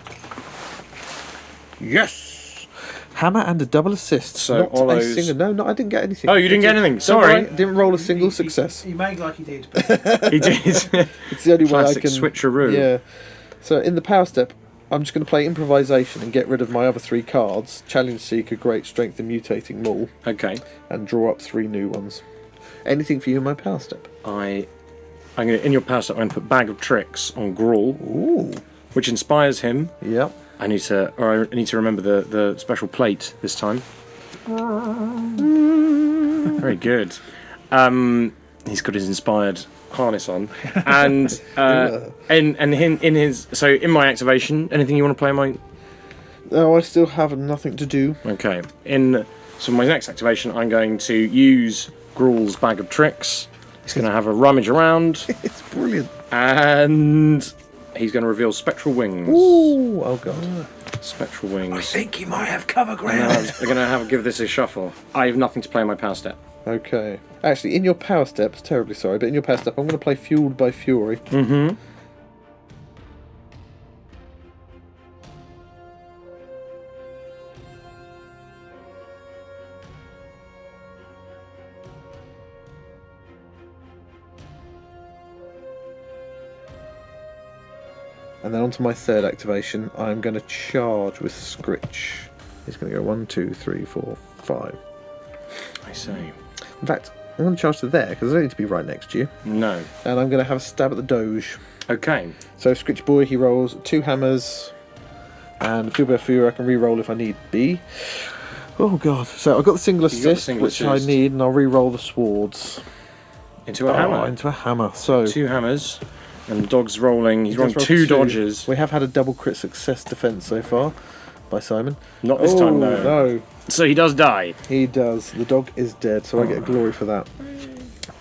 Yes. Hammer and a double assist. So not a Olo's- single. No, I didn't get anything. Oh, you didn't get anything. Don't Sorry. worry, didn't roll a single success. He made like he did. But He did. It's the only way I Classic can switcheroo. Yeah. So in the power step, I'm just going to play improvisation and get rid of my other 3 cards: Challenge Seeker, Great Strength, and Mutating Maul, Okay. and draw up 3 new ones. Anything for you in my power step? I'm gonna in your power step. I'm gonna put Bag of Tricks on Gruul, Ooh. which inspires him. Yep. I need to remember the special plate this time. Very good. He's got his inspired harness on, and in his in my activation, anything you want to play in my No, I still have nothing to do. okay so my next activation, I'm going to use Gruul's Bag of Tricks. He's going to have a rummage around, It's brilliant. and he's going to reveal Spectral Wings. Ooh. Oh god. Spectral Wings. think he might have cover And ground. I'm going to give this a shuffle. I have nothing to play in my power step. Okay. Actually, in your power steps, terribly sorry, but in your power step, I'm going to play Fueled by Fury. Mm-hmm. And then onto my third activation, I'm going to charge with Skritch. He's going to go 1, 2, 3, 4, 5. I see. In fact, I'm going to charge to there because I don't need to be right next to you. No. And I'm going to have a stab at the Doge. Okay. So Skritch Boy, he rolls 2 hammers and Fuel by Fury. I can re-roll if I need be. Oh god. So I've got the single You've got the assist, single which assist. I need, and I'll re-roll the swords. Into a hammer. Into a hammer. So 2 hammers. And the dog's rolling. He's rolling rolled 2 dodges. We have had a double crit success defense so far by Simon. Not this time, though. No, So he does die. he does. The dog is dead, so I get glory for that.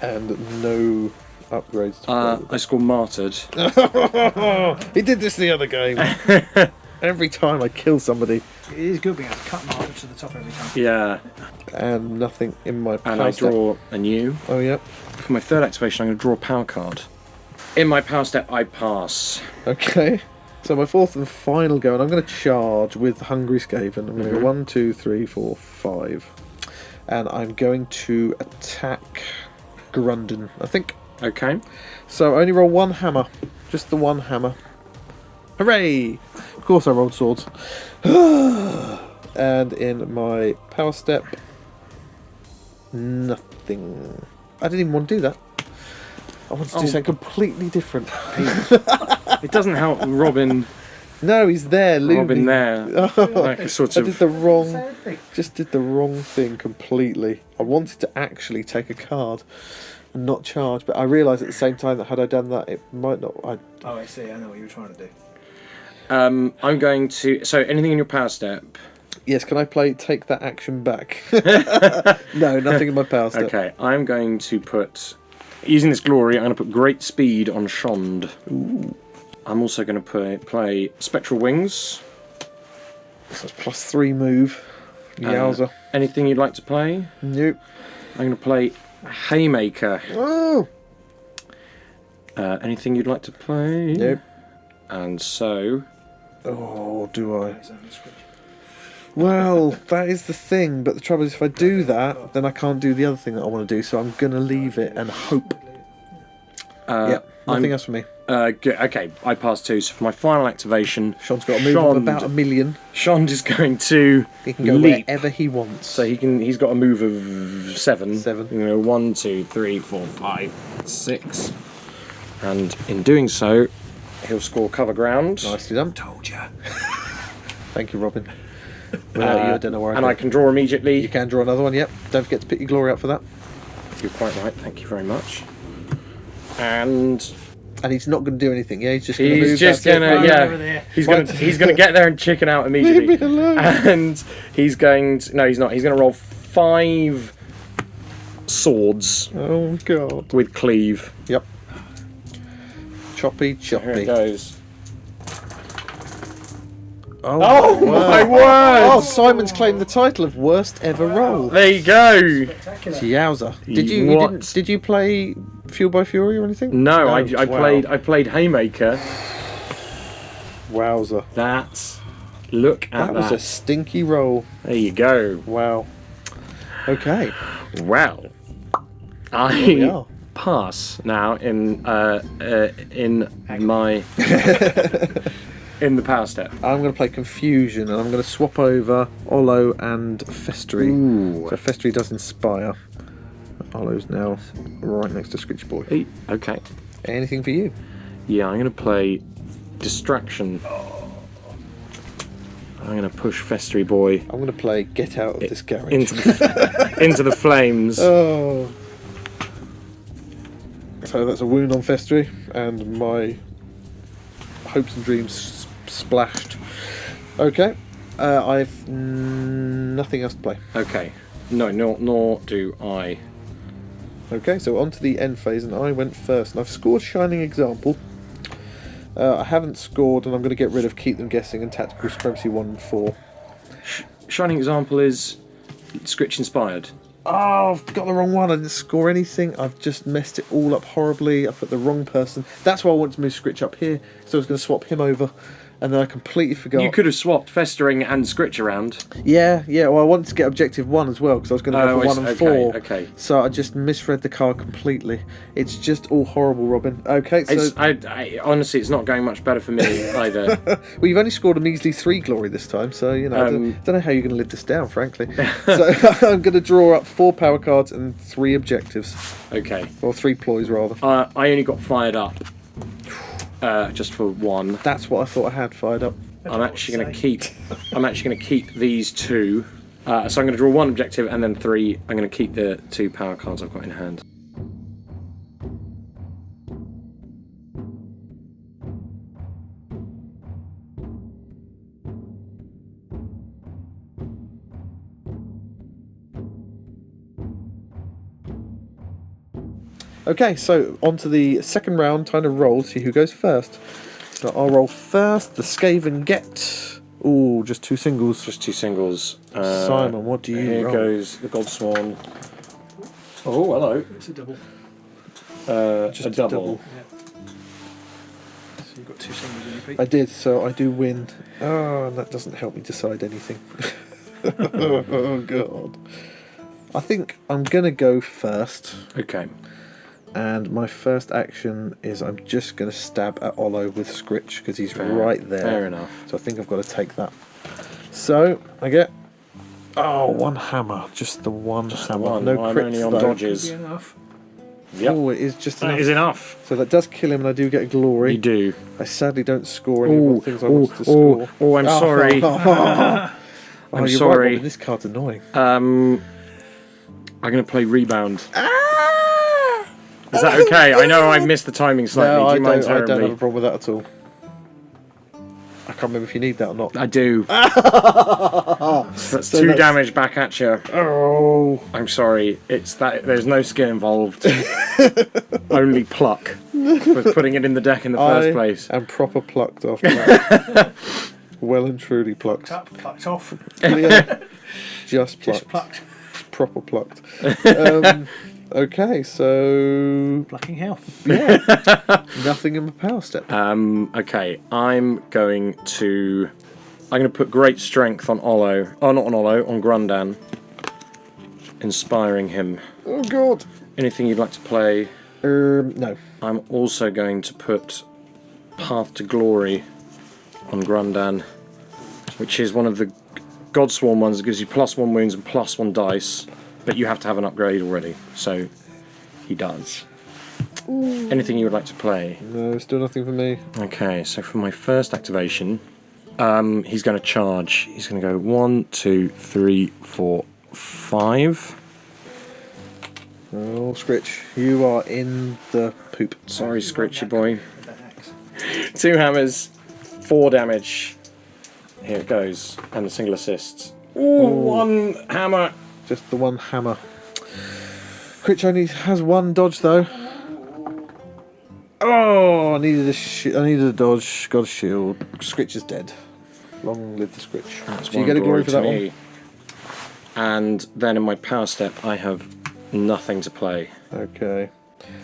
And no upgrades to play with. I score martyred. He did this the other game. Every time I kill somebody. It is good being able to cut marker to the top every time. Yeah. And nothing in my And power I step. draw a new. Oh, yep. For my third activation, I'm going to draw a power card. In my power step, I pass. Okay. So my fourth and final go, and I'm going to charge with Hungry Skaven. I'm going to go 1, 2, 3, 4, 5. And I'm going to attack Grundon, I think. Okay. So I only roll 1 hammer. Just the 1 hammer. Hooray! Of course I rolled swords. And in my power step, nothing. I didn't even want to do that. I wanted to do something completely different. It doesn't help Robin. No, he's there, Robin looming. there. Like a sort I did of. the wrong, just did the wrong thing completely. I wanted to actually take a card and not charge, but I realised at the same time that had I done that, it might not. Oh, I see. I know what you were trying to do. I'm going to. So anything in your power step? Yes, can I play Take That Action Back? No, nothing in my power step. Okay, I'm going to put. Using this glory, I'm going to put Great Speed on Shond. Ooh. I'm also going to play Spectral Wings. So it's +3 move. Yowza. Anything you'd like to play? Nope. I'm going to play Haymaker. Oh! Anything you'd like to play? Nope. And so. Oh, do I? Well, that is the thing, but the trouble is if I do that, then I can't do the other thing that I want to do, so I'm going to leave it and hope. Yep. Nothing else for me. Good. Okay, I passed 2. So for my final activation, Sean's got a move of about 1 million. Sean is going to He can go leap. wherever he wants. So he's got a move of 7. 7. You know, 1, 2, 3, 4, 5, 6. And in doing so, he'll score cover ground. Nicely done. Told you. Thank you, Robin. Without you, I don't know where I'd And go. I can draw immediately. You can draw another one, yep. Don't forget to pick your glory up for that. You're quite right. Thank you very much. And he's not going to do anything, yeah? He's just going to move. he's just that's it. gonna, Right yeah. over there. He's gonna get there and chicken out immediately. Leave me alone. And he's going to, no, he's not. He's going to roll 5 swords Oh, God. with cleave. Yep. Choppy, Here choppy. it goes. Oh, Oh my Oh, word! Simon's claimed the title of worst ever roll. There you go. Spectacular. Yowza. You What? did you play Fuel by Fury or anything? No, I Wow. played Haymaker. Wowza. Look at That was a stinky roll. There you go. Wow. Okay. Well, we I are. pass now in my in the power step. I'm going to play Confusion, and I'm going to swap over Olo and Festery. Ooh. So Festery does Inspire. Olo's now right next to Skritch Boy. Hey, okay. Anything for you? Yeah, I'm going to play Distraction. I'm going to push Festery Boy I'm going to play Get Out of This Garage. into the flames. Oh. So that's a wound on Festery, and my hopes and dreams splashed. Okay. I've nothing else to play. Okay. No, nor do I. Okay, so on to the end phase, and I went first, and I've scored Shining Example. I haven't scored, and I'm going to get rid of Keep Them Guessing and Tactical Supremacy 1 and 4. Shining Example is Skritch inspired. Oh, I've got the wrong one. I didn't score anything. I've just messed it all up horribly. I put the wrong person. That's why I wanted to move Skritch up here, so I was going to swap him over, and then I completely forgot. You could have swapped Festering and Skritch around. Yeah. Well, I wanted to get Objective 1 as well, because I was going to go for 1 and 4. Okay. So I just misread the card completely. It's just all horrible, Robin. Okay, so... I honestly, it's not going much better for me either. Well, you've only scored a measly 3 glory this time, so, you know, I don't know how you're going to live this down, frankly. So I'm going to draw up 4 power cards and 3 objectives. Okay. Or 3 ploys, rather. I only got fired up just for 1. That's what I thought I had fired up. I'm actually going to keep these 2. So I'm going to draw 1 objective and then 3. I'm going to keep the 2 power cards I've got in hand. Okay, so on to the second round, time to roll, see who goes first. So I'll roll first, the Skaven get... Ooh, just 2 singles. Just 2 singles. Simon, what do you Here roll? goes the Godsworn. Oh, hello. It's a double. Just a double. So you've got 2 singles in your feet. I did, so I do win. Oh, and that doesn't help me decide anything. Oh, God. I think I'm going to go first. Okay. And my first action is I'm just going to stab at Olo with Skritch because he's right there. Fair enough. So I think I've got to take that. So I get 1 hammer, just the one hammer. One. No I'm crits only on though. dodges. Be enough. Yep. Oh, it is just That enough. is enough. So that does kill him, and I do get a glory. You do. I sadly don't score any of Oh, the things I wanted to score. I'm sorry. I'm I'm you're sorry. Right, Robin, this card's annoying. I'm going to play rebound. Is that okay? I know I missed the timing slightly. No, Do you mind I don't have a terribly? problem with that at all. I can't remember if you need that or not. I do. That's So 2 that's- damage back at you. Oh, I'm sorry. It's that. There's no skill involved. Only pluck for putting it in the deck in the first place. I'm proper plucked after that. Well and truly plucked. Plucked off. Yeah, just plucked. Just plucked. Proper plucked. Okay, so Plucking hell. nothing in my power step. Okay. I'm going to put great strength on Olo. Oh, not on Olo. On Grundan. Inspiring him. Oh God. Anything you'd like to play? No. I'm also going to put Path to Glory on Grundan, which is one of the Godsworn ones that gives you +1 wounds and +1 dice, but you have to have an upgrade already, so he does. Anything you would like to play? No, still nothing for me. Okay, so for my first activation, he's going to charge. He's going to go 1, 2, 3, 4, 5. Oh, Skritch, you are in the poop. Sorry, Skritchy boy. 2 hammers, 4 damage. Here it goes, and a single assist. Ooh, 1 hammer. Just the one hammer. Skritch only has 1 dodge though. Oh, I needed a dodge. Got a shield. Skritch is dead. Long live the Skritch. That's Do you get a glory for that me. one? And then in my power step, I have nothing to play. Okay.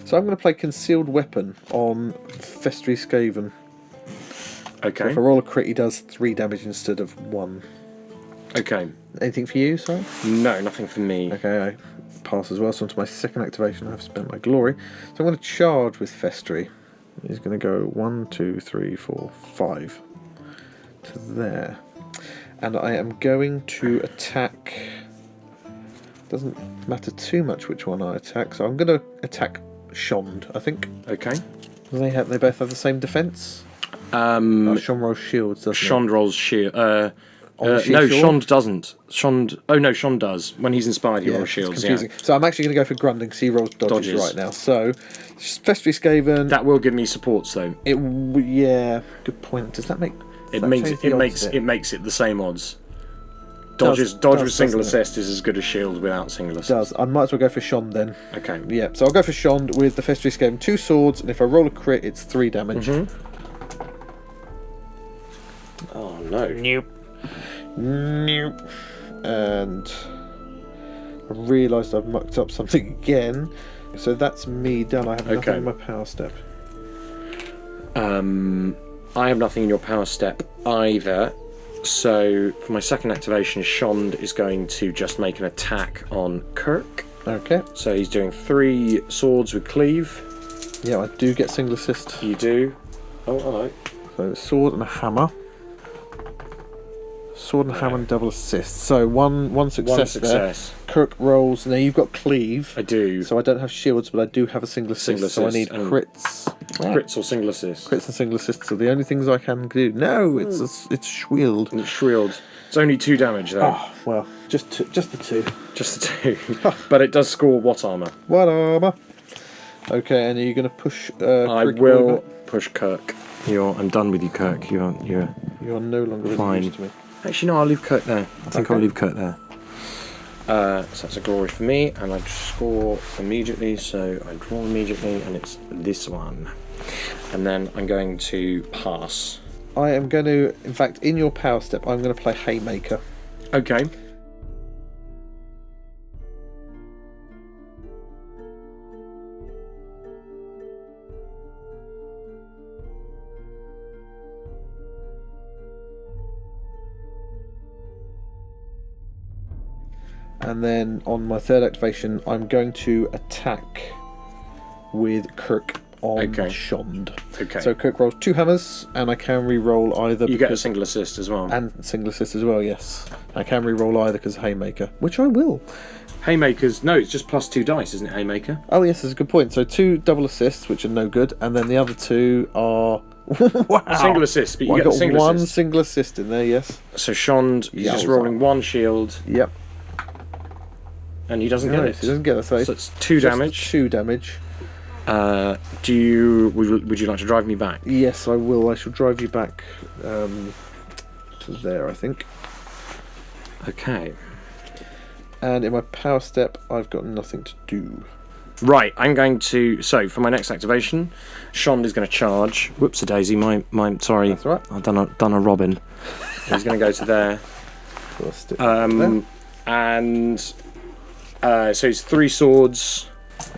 So I'm going to play Concealed Weapon on Festry Skaven. Okay. If I roll a crit, he does 3 damage instead of 1. Okay. Anything for you, Si? No, nothing for me. Okay, I pass as well. So onto my second activation, I've spent my glory. So I'm going to charge with Festry. He's going to go 1, 2, 3, 4, 5 to there. And I am going to attack... Doesn't matter too much which one I attack, so I'm going to attack Shond, I think. Okay. They both have the same defense. Shond rolls shields, doesn't Shond rolls shield. On the No, shield? Shond doesn't. Shond. Oh no, Shond does. When he's inspired, he Yeah, rolls it's shields. confusing. So I'm actually going to go for Grunding, because he rolls dodges right now. So, Festry Skaven. That will give me supports though. Yeah, good point. Does that make... It makes it the same odds. Dodge with single assist is as good as shield without single assist. Does. I might as well go for Shond then. Okay. Yeah, so I'll go for Shond with the Festry Skaven. 2 swords, and if I roll a crit, it's 3 damage. Oh no. Nope. And I realised I've mucked up something again. So that's me done. I have nothing in my power step. I have nothing in your power step either. So for my second activation, Shond is going to just make an attack on Kirk. Okay. So he's doing 3 swords with cleave. Yeah, I do get single assist. You do. Oh, hello. So sword and a hammer. Sword and hammer and double assist. So one success. One success. There. Kirk rolls. Now you've got cleave. I do. So I don't have shields, but I do have a single assist. So I need crits. Crits or single assists. Crits and single assists are the only things I can do. No, it's Shwield. It's Shrield. It's only 2 damage though. Oh, well, just the 2. Just the 2. But it does score what armor? What armor? Okay, and are you going to push? I will push Kirk. I'm done with you, Kirk. You're no longer fine. To me. Actually, no, I'll leave Kirk there. I think I'll leave Kirk there. So that's a glory for me, and I score immediately. So I draw immediately, and it's this one. And then I'm going to pass. I am going to, in fact, in your power step, I'm going to play Haymaker. Okay. And then on my third activation, I'm going to attack with Kirk on Shond. Okay. So Kirk rolls 2 hammers, and I can re-roll either. You get a single assist as well. And single assist as well, yes. I can re-roll either because Haymaker, which I will. Haymakers, no, it's just +2 dice, isn't it, Haymaker? Oh yes, that's a good point. So 2 double assists, which are no good, and then the other 2 are... wow! Single assist, but you get got single one assist. single assist in there, yes. So Shond, he's just rolling 1 shield. Yep. And he doesn't get it. He doesn't get it. So it's 2 damage. 2 damage. Would you like to drive me back? Yes, I will. I shall drive you back to there, I think. Okay. And in my power step, I've got nothing to do. Right, I'm going to... So, for my next activation, Shond is going to charge. Whoops-a-daisy, sorry. That's right. I've done a Robin. He's going to go to there. There. And... so it's 3 swords.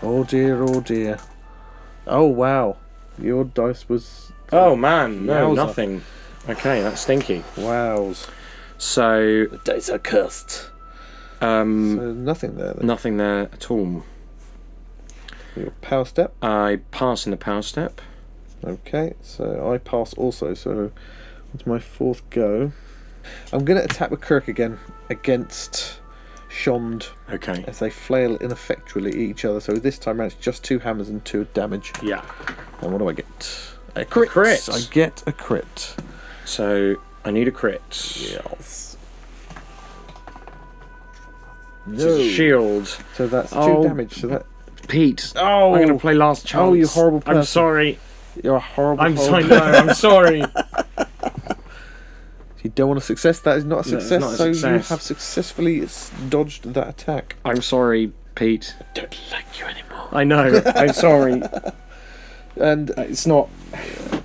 Oh dear, oh dear. Oh wow. Your dice was... Oh man, no, Wowza. nothing. Okay, that's stinky. Wows. So... The dice are cursed. So nothing there then. Nothing there at all. Your power step. I pass in the power step. Okay, so I pass also. So what's my 4th go? I'm going to attack with Kirk again against Shond. Okay. As they flail ineffectually at each other. So this time around it's just 2 hammers and 2 damage. Yeah. And what do I get? A crit. Crit. I get a crit. So I need a crit. Yes. It's a shield. So that's 2 Oh. damage. So that. Pete. Oh, I'm going to play last chance. Oh, you horrible person. I'm sorry. You're a horrible. I'm horrible sorry. No, I'm sorry. You don't want a success. That is not a No, it's success. not a so you success. have successfully dodged that attack. I'm sorry, Pete. I don't like you anymore. I know. I'm sorry. And It's not.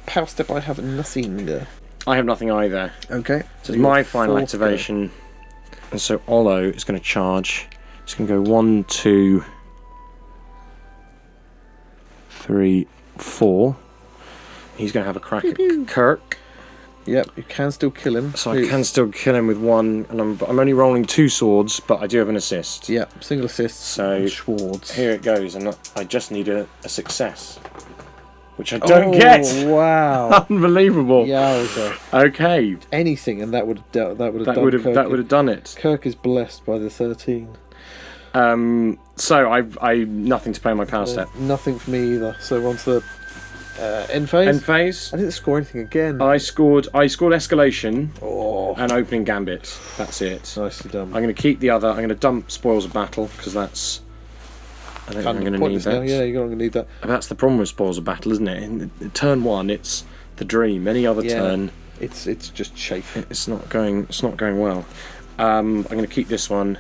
power step. I have nothing. I have nothing either. Okay. So it's my your final 4th activation. And so Olo is going to charge. It's going to go 1, 2, 3, 4. He's going to have a crack at Kirk. go. Yep, you can still kill him. So I can still kill him with 1. And I'm only rolling 2 swords, but I do have an assist. Yep, single assist. So Schwartz. here it goes. And I just need a success. Which I don't get. Wow. Unbelievable. Yowza. Okay. Anything, and that would have done. That would have done it. Kirk is blessed by the 13. So I nothing to play on my power step. Nothing for me either. So we're on to the end phase. End phase. I didn't score anything again. I scored escalation Oh, and opening gambit. That's it. nicely done. I'm going to keep the other. I'm going to dump spoils of battle because that's. I don't think I'm going to need Pointless now. that. Yeah, you're going to need that. That's the problem with spoils of battle, isn't it? In turn 1, it's the dream. Any other Yeah. turn, It's just chafe. it's not going. It's not going well. I'm going to keep this one.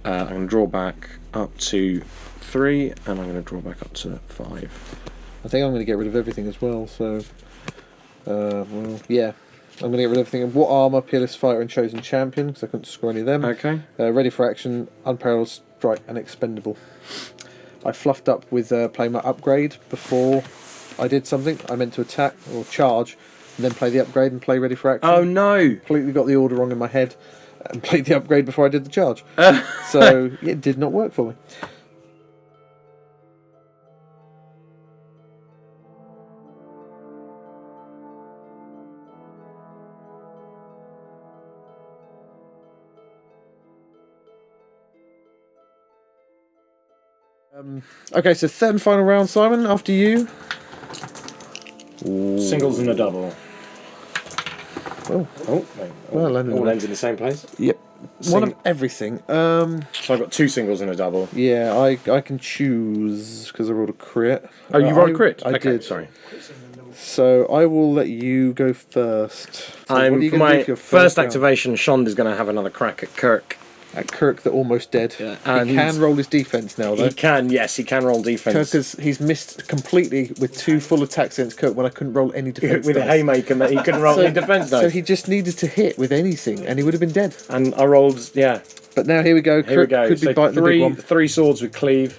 I'm going to draw back up to 3, and I'm going to draw back up to 5. I think I'm going to get rid of everything as well. So, well, yeah, I'm going to get rid of everything. What armor, peerless fighter, and chosen champion because I couldn't score any of them. Okay. Ready for action, unparalleled strike, and expendable. I fluffed up with playing my upgrade before I did something. I meant to attack or charge, and then play the upgrade and play ready for action. Oh no! Completely got the order wrong in my head, and played the upgrade before I did the charge. So it did not work for me. Okay, so 3rd and final round, Simon. After you. Singles and a double. Oh, Oh, wait. Well, all ends in the same place. yep. One of everything. So I've got 2 singles and a double. Yeah, I can choose because I rolled a crit. Oh, you rolled a crit? I Okay, did. sorry. So I will let you go first. So what are you For gonna do my for your first round? activation, Shond is going to have another crack at Kirk. At Kirk, the almost dead. Yeah, He and can roll his defense now, though. He can roll defense. Kirk he's missed completely with 2 full attacks against Kirk when I couldn't roll any defense. With a dice. haymaker, that he couldn't roll any defense So dice. he just needed to hit with anything, and he would have been dead. And I rolled, yeah. But now here we go. Here we Kirk go. could be So biting the big one. 3 swords with cleave.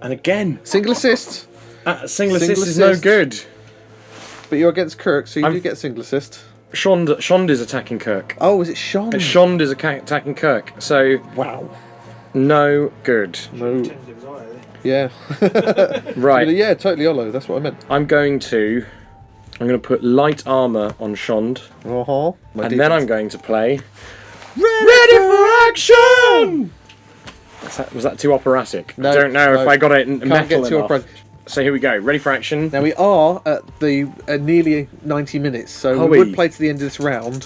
And again, Single assist, single assist Single is no assist. good. but you're against Kirk, so you I'm- do get a single assist. Shond is attacking Kirk. Oh, is it Sean? Shond is attacking Kirk. So Wow. no good. No. Yeah. Right. Yeah, totally Olo. That's what I meant. I'm going to put light armor on Shond, Uh-huh. and then I'm going to play Ready for Action. Was that too operatic? No, I don't know if no. I got it Can't metal get too enough. operatic. So here we go. Ready for action. Now we are at the nearly 90 minutes, so Are we would we? play to the end of this round,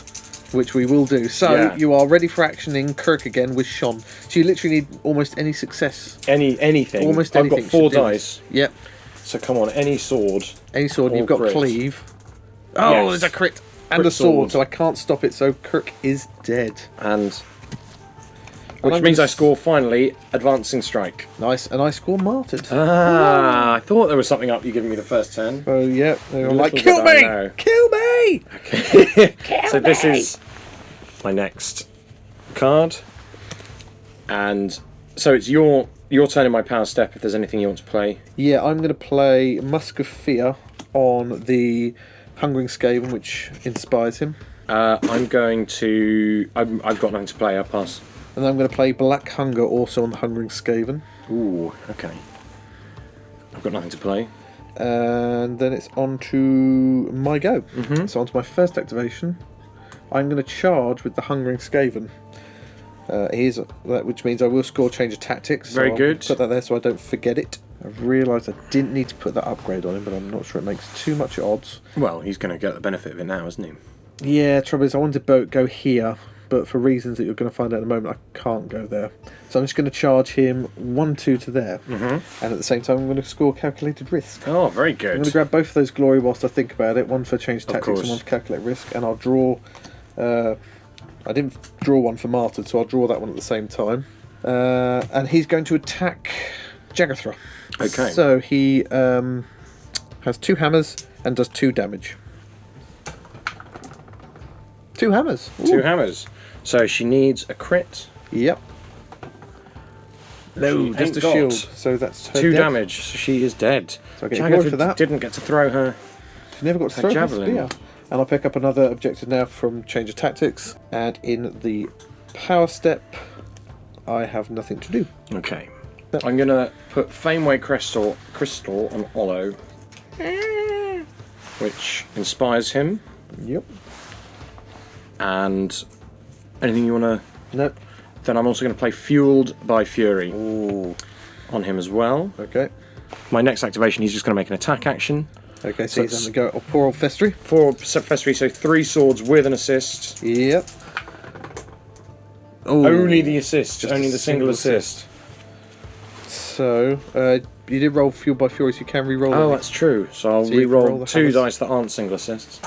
which we will do. So Yeah. you are ready for actioning Kirk again with Sean. So you literally need almost any success. Anything. Almost I've anything. got 4 should do dice. this. Yep. So come on, any sword. Any sword. Or You've got crit. cleave. Oh, Yes. there's a crit. And Crit a sword, sword. so I can't stop it. So Kirk is dead. And I'm which means gonna I score finally advancing strike. Nice. And I score martyred. Ah, I thought there was something up you giving me the first turn. Oh yeah, they were Little like, did kill I me, know. kill me. Okay. So this is my next card. And so it's your turn in my power step if there's anything you want to play. Yeah, I'm going to play Musk of Fear on the Hungering Skaven, which inspires him. I'm going to. I've got nothing to play. I'll pass. And then I'm going to play Black Hunger also on the Hungering Skaven. Ooh, okay. I've got nothing to play. And then it's on to my go. So on to my first activation. I'm going to charge with the Hungering Skaven. Which means I will score change of tactics. Very good. Put that there so I don't forget it. I've realised I didn't need to put that upgrade on him, but I'm not sure it makes too much odds. Well, he's going to get the benefit of it now, isn't he? Yeah, trouble is I wanted to go here, but for reasons that you're going to find out in a moment, I can't go there. So I'm just going to charge him 1-2 to there. And at the same time, I'm going to score calculated risk. Oh, very good. I'm going to grab both of those glory whilst I think about it. One for change tactics course. and one for calculate risk. And I'll draw... I didn't draw one for martyred, so I'll draw that one at the same time. And he's going to attack Jagathra. Okay. So he has 2 hammers and does 2 damage. 2 hammers. Ooh. 2 hammers. So she needs a crit. Yep. No, She just a ain't shield. got So that's her 2 dead. damage. So she is dead. So I get a glory for that. didn't get to throw her. She never got to Her throw her javelin. spear. And I'll pick up another objective now from change of tactics. And in the power step, I have nothing to do. Okay. Yep. I'm going to put Fameway Crystal on Olo, which inspires him. Yep. And anything you want to... Nope. Then I'm also going to play Fueled by Fury Ooh. on him as well. Okay. My next activation, he's just going to make an attack action. Okay, so So he's it's- going to go. Oh, poor old Festry. 4 Festry, so 3 swords with an assist. Yep. Ooh. Only the assist, Just only a the single single assist. So, you did roll Fueled by Fury, so you can re-roll Oh, it. that's true. So I'll So you can roll re-roll the 2 hammers. dice that aren't single assists.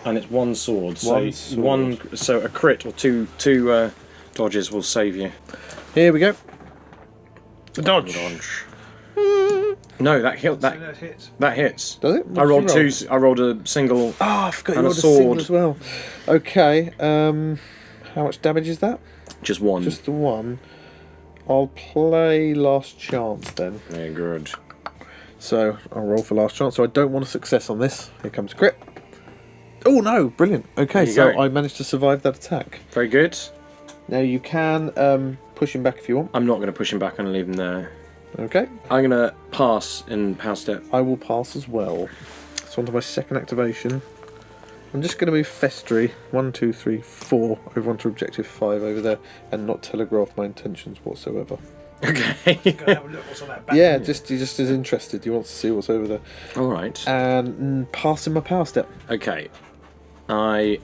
And it's 1 sword. One So sword. so a crit or two dodges will save you. Here we go. The dodge. No, that hit. So that hits. That hits. Does it? I What rolled did you 2. I rolled a single. Oh, I forgot you And a rolled a single sword. as well. Okay, how much damage is that? Just 1. Just the 1. I'll play Last Chance then. Yeah, good. So, I'll roll for Last Chance. So I don't want a success on this. Here comes a crit. Oh no, brilliant. Okay, There you so go. I managed to survive that attack. Very good. Now you can push him back if you want. I'm not going to push him back. I'm going to leave him there. Okay, I'm going to pass in power step. I will pass as well. So on to my second activation. I'm just going to move Festry 1, 2, 3, 4 over onto objective 5 over there and not telegraph my intentions whatsoever. Okay. Go have a look what's on that back. Yeah, he just is interested. He wants to see what's over there. All right. And pass him my power step. Okay. I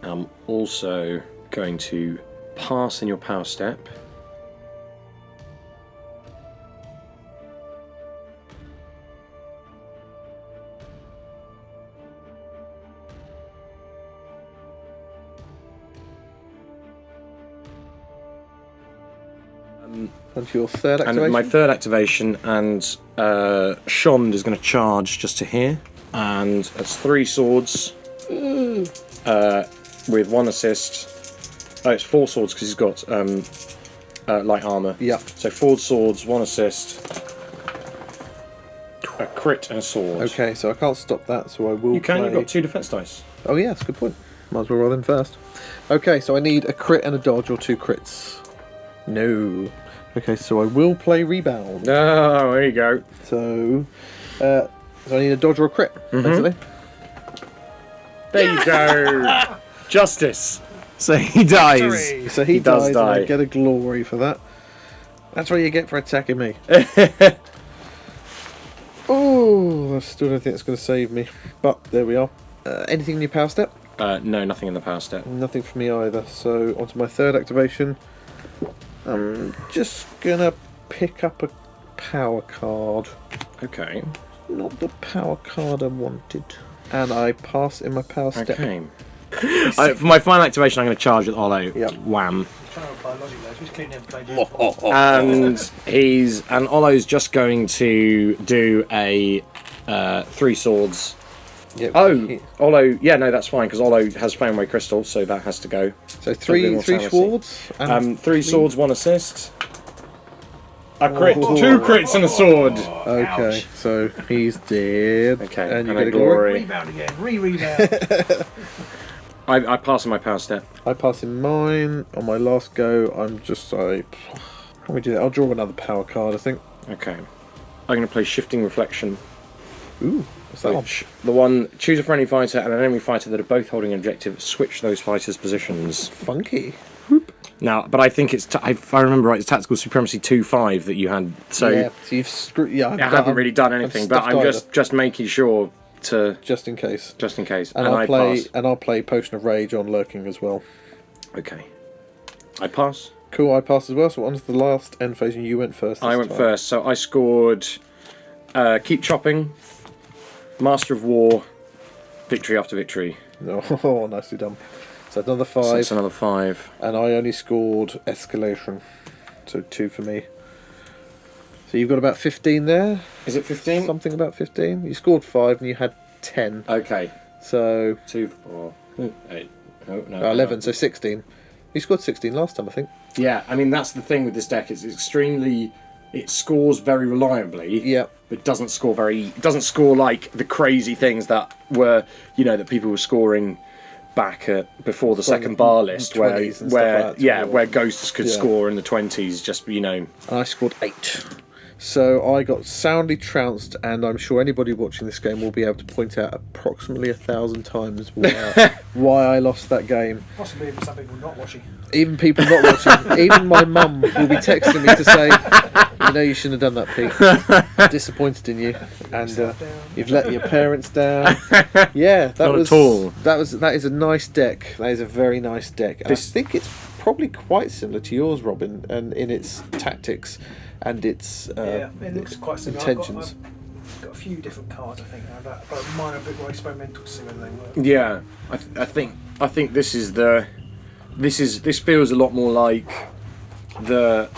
am also going to pass in your power step. Onto your third activation. And my third activation, and Shond is going to charge just to here. And it's 3 swords with 1 assist. Oh, it's 4 swords because he's got light armour. Yeah. So 4 swords, 1 assist, a crit and a sword. Okay, so I can't stop that, so I will You can, play... you've got 2 defense dice. Oh yeah, that's a good point. Might as well roll in first. Okay, so I need a crit and a dodge or 2 crits. No. Okay, so I will play rebound. Oh, there you go. So I need a dodge or a crit, basically. There you go. Justice. So he dies. So he He does dies and I die. get a glory for that. That's what you get for attacking me. Oh, I still don't think that's going to save me. But there we are. Anything in your power step? No, nothing in the power step. Nothing for me either. So onto my third activation. I'm just going to pick up a power card. Okay. Not the power card I wanted. And I pass in my power step. Okay. For my final activation, I'm going to charge with Olo. Yep. Wham. Trying to apply logic there. Just clean it And Olo's just going to do a 3 swords. Yep. Oh, Olo. Yeah, no, that's fine because Olo has Fameway Crystal, so that has to go. So three more sanity. swords. And 3 swords, 1 assist. A crit, Oh. 2 crits and a sword. Okay, so he's dead. Okay, and you and get a a glory. glory. Rebound again. Rebound. I pass on my power step. I pass in mine. On my last go, I'm just like... How do we do that? I'll draw another power card, I think. Okay. I'm going to play Shifting Reflection. Ooh, what's that one? Which, the one, choose a friendly fighter and an enemy fighter that are both holding an objective, switch those fighters' positions. Funky. Now, but I think it's, if I remember right, it's Tactical Supremacy 2-5 that you had, so... Yeah, so you've screwed... Yeah, I haven't really done anything, but I'm just making sure to... Just in case. Just in case. And I pass. I'll play Potion of Rage on Lurking as well. Okay. I pass. Cool, I passed as well, so on to the last end phase, and you went first. I went first, so I scored Keep Chopping, Master of War, Victory After Victory. Oh, nicely done. So another 5. So that's another 5. And I only scored Escalation. So 2 for me. So you've got about 15 there. Is it 15? Something about 15. You scored 5 and you had 10. Okay. So 2, 4, 8. Oh, no, 11, so 16. You scored 16 last time, I think. Yeah, I mean, that's the thing with this deck. It's extremely... It scores very reliably. Yeah. But doesn't score like the crazy things that were, that people were scoring back at before the second bar list, where where ghosts could score in the 20s, just And I scored 8. So I got soundly trounced, and I'm sure anybody watching this game will be able to point out approximately 1,000 times why I lost that game. Possibly even some people not watching. Even people not watching, even my mum will be texting me to say, you shouldn't have done that, Pete. I'm disappointed in you, and you've let your parents down. Yeah, that is a nice deck. That is a very nice deck. And I think it's probably quite similar to yours, Robin, and in its tactics and its it looks quite similar. intentions. I've got a few different cards, I think, but mine are a bit more experimental to see whether they work. Yeah, I think this feels a lot more like the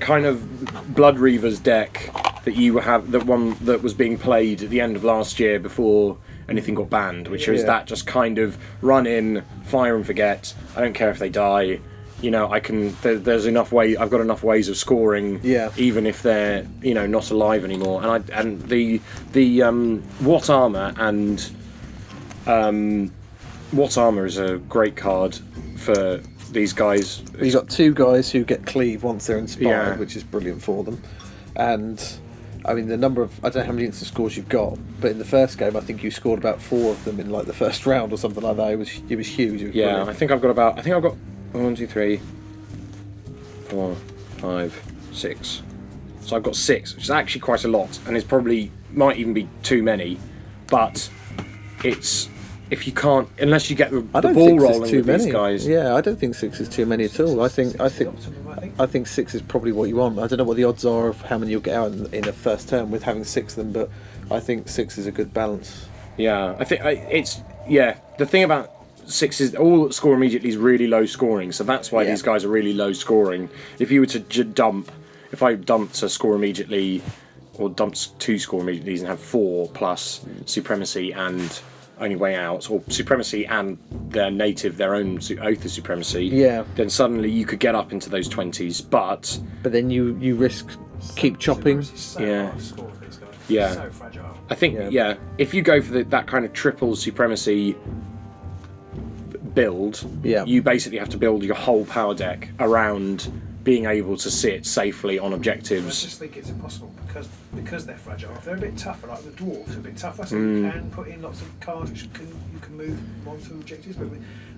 kind of Blood Reavers deck that you have, that one that was being played at the end of last year before anything got banned, which was that just kind of run in, fire and forget. I don't care if they die. I can. There's enough way. I've got enough ways of scoring. Yeah. Even if they're not alive anymore. And the What Armor and What Armor is a great card for these guys. You've got 2 guys who get cleave once they're inspired, Yeah. which is brilliant for them. And I mean, the number of, I don't know how many instant scores you've got, but in the first game I think you scored about 4 of them in like the first round or something like that. It was huge. It was Yeah, brilliant. I think I've got 1, 2, 3, 4, 5, 6. So I've got 6, which is actually quite a lot, and it's probably might even be too many. But it's, if you can't, unless you get the ball rolling with these guys. Yeah, I don't think 6 is too many at all. I think 6 is probably what you want. I don't know what the odds are of how many you'll get out in a first turn with having 6 of them, but I think 6 is a good balance. Yeah, I think the thing about 6 is all that score immediately is really low scoring, so that's why these guys are really low scoring. If you were to if I dumped a score immediately, or dumped 2 score immediately and have 4 plus Supremacy and Only Way Out, or Supremacy and their own Oath of Supremacy, then suddenly you could get up into those 20s, but then you risk Keep Chopping. Yeah. So fragile. I think if you go for that kind of triple Supremacy build, you basically have to build your whole power deck around being able to sit safely on objectives. I just think it's impossible because they're fragile. If they're a bit tougher, like the dwarves are a bit tougher, so you can put in lots of cards which you can move onto objectives. But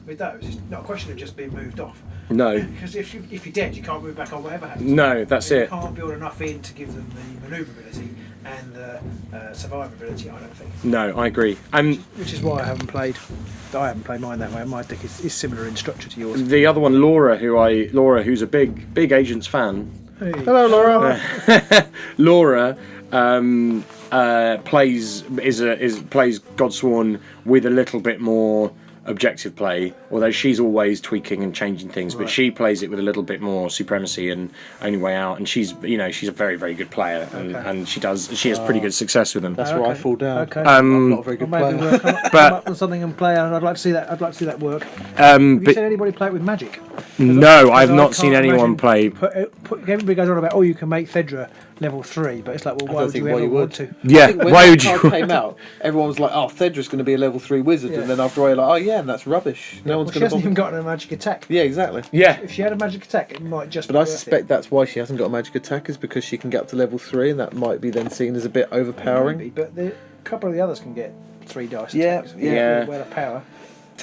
with those, it's not a question of just being moved off. No. Because if you're dead, you can't move back on whatever happens. No, that's it. You can't build enough in to give them the manoeuvrability and the survivability, I don't think. No, I agree. Which is why I haven't played mine that way. My deck is similar in structure to yours. The other one, Laura, who's a big Agents fan. Hey. Hello, Laura. Laura plays Godsworn with a little bit more objective play, although she's always tweaking and changing things, but she plays it with a little bit more Supremacy and Only Way Out, and she's a very, very good player, and she has pretty good success with them. That's where I fall down. Okay. I'm not a very good player. Come up with something and play. I'd like to see that work. Have you seen anybody play it with magic? No, I've not seen anyone play. Everybody goes on about, you can make Fedra level 3, but it's like, well, I why don't would think you why ever you want would. to? Yeah, I think when why that would you? card came out, everyone was like, "Oh, Thedra's going to be a level 3 wizard," Yeah. and then after a while, like, "Oh yeah, and that's rubbish. No Well, one's she going hasn't to." even got a magic attack. Yeah, exactly. Yeah, If she had a magic attack, it might just. But be I worth suspect it. that's why she hasn't got a magic attack, is because she can get up to level 3, and that might be then seen as a bit overpowering. Maybe, but a couple of the others can get 3 dice. Yeah, attacks. yeah. Well, of power.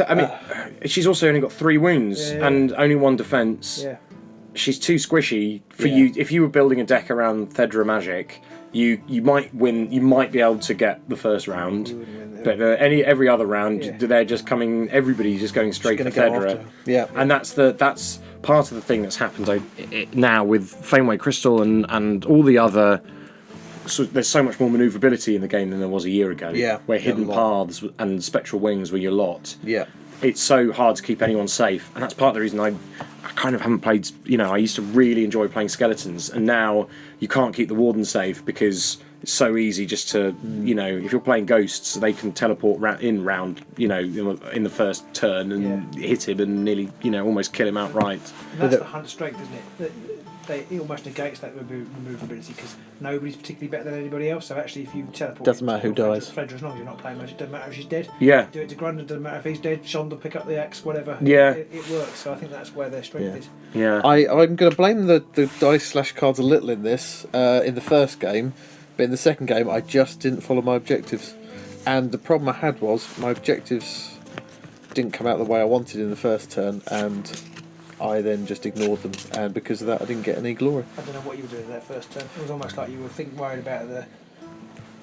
I mean, she's also only got 3 wounds Yeah. and only 1 defense. Yeah. She's too squishy for Yeah. you. If you were building a deck around Thedra Magic, you might win. You might be able to get the first round, You wouldn't win. but every other round, Yeah. they're just coming. Everybody's just going straight for Just gonna go Thedra. after her. Yeah. And that's part of the thing that's happened now with Fameway Crystal and all the other. So there's so much more manoeuvrability in the game than there was a year ago. Yeah, where yeah, hidden a lot. paths and spectral wings were your lot. Yeah. It's so hard to keep anyone safe, and that's part of the reason I kind of haven't played. I used to really enjoy playing skeletons, and now you can't keep the warden safe because it's so easy just to if you're playing ghosts, they can teleport in the first turn and hit him and nearly almost kill him outright. And that's the hunt strength, isn't it? It almost negates that removability because nobody's particularly better than anybody else. So actually, if you teleport, Doesn't matter who dies. Fredra, as long as you're not playing magic, doesn't matter if she's dead. Yeah. Do it to Grundon, doesn't matter if he's dead. Shonda will pick up the axe, whatever. Yeah. It works. So I think that's where their strength Yeah. is. Yeah. I'm going to blame the dice / cards a little in this, in the first game, but in the second game I just didn't follow my objectives. And the problem I had was my objectives didn't come out the way I wanted in the first turn, and I then just ignored them, and because of that I didn't get any glory. I don't know what you were doing that first turn. It was almost like you were worried about the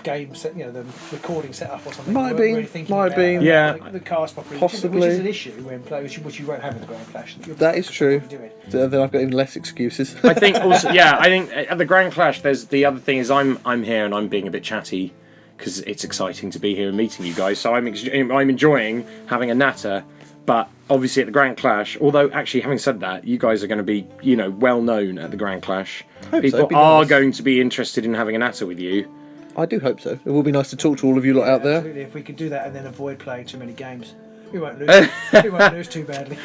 game set, the recording setup or something. Might You weren't be, really thinking might about be. Yeah. the cast properly, Possibly. which is an issue when players, which you won't have in the Grand Clash. You're That is true. doing. Then I've got even less excuses. I think also, I think at the Grand Clash, there's the other thing is I'm here and I'm being a bit chatty because it's exciting to be here and meeting you guys. So I'm enjoying having a natter, but obviously at the Grand Clash, although actually having said that, you guys are going to be well known at the Grand Clash. so. People It'd be are nice. going to be interested in having a natter with you. I do hope so. It will be nice to talk to all of you lot out there. Absolutely, if we could do that and then avoid playing too many games, we won't lose. We won't lose too badly.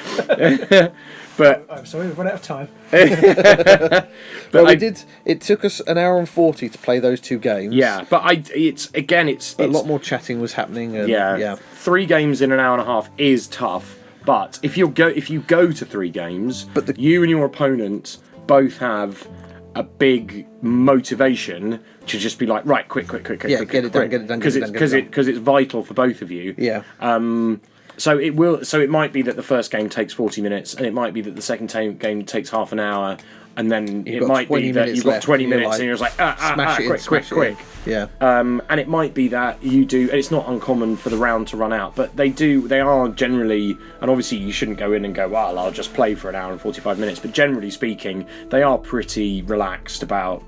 But I'm sorry, we've run out of time. Well, we did. It took us an hour and 40 to play those 2 games. yeah, but it's But a lot more chatting was happening. And yeah. 3 games in an hour and a half is tough. But if you go to 3 games, But you and your opponent both have a big motivation to just be like, right, quick, Yeah, get it done, get it done, get it done, get it done. because it's vital for both of you. Yeah. So it might be that the first game takes 40 minutes, and it might be that the second game takes half an hour, and then it got might 20 be that minutes you've got left, 20 and you're minutes, like, and you're just like, smash it in, quick, smash it in. quick. Yeah. And it might be that you do, and it's not uncommon for the round to run out, but they are generally, and obviously you shouldn't go in and go, well, I'll just play for an hour and 45 minutes, but generally speaking, they are pretty relaxed about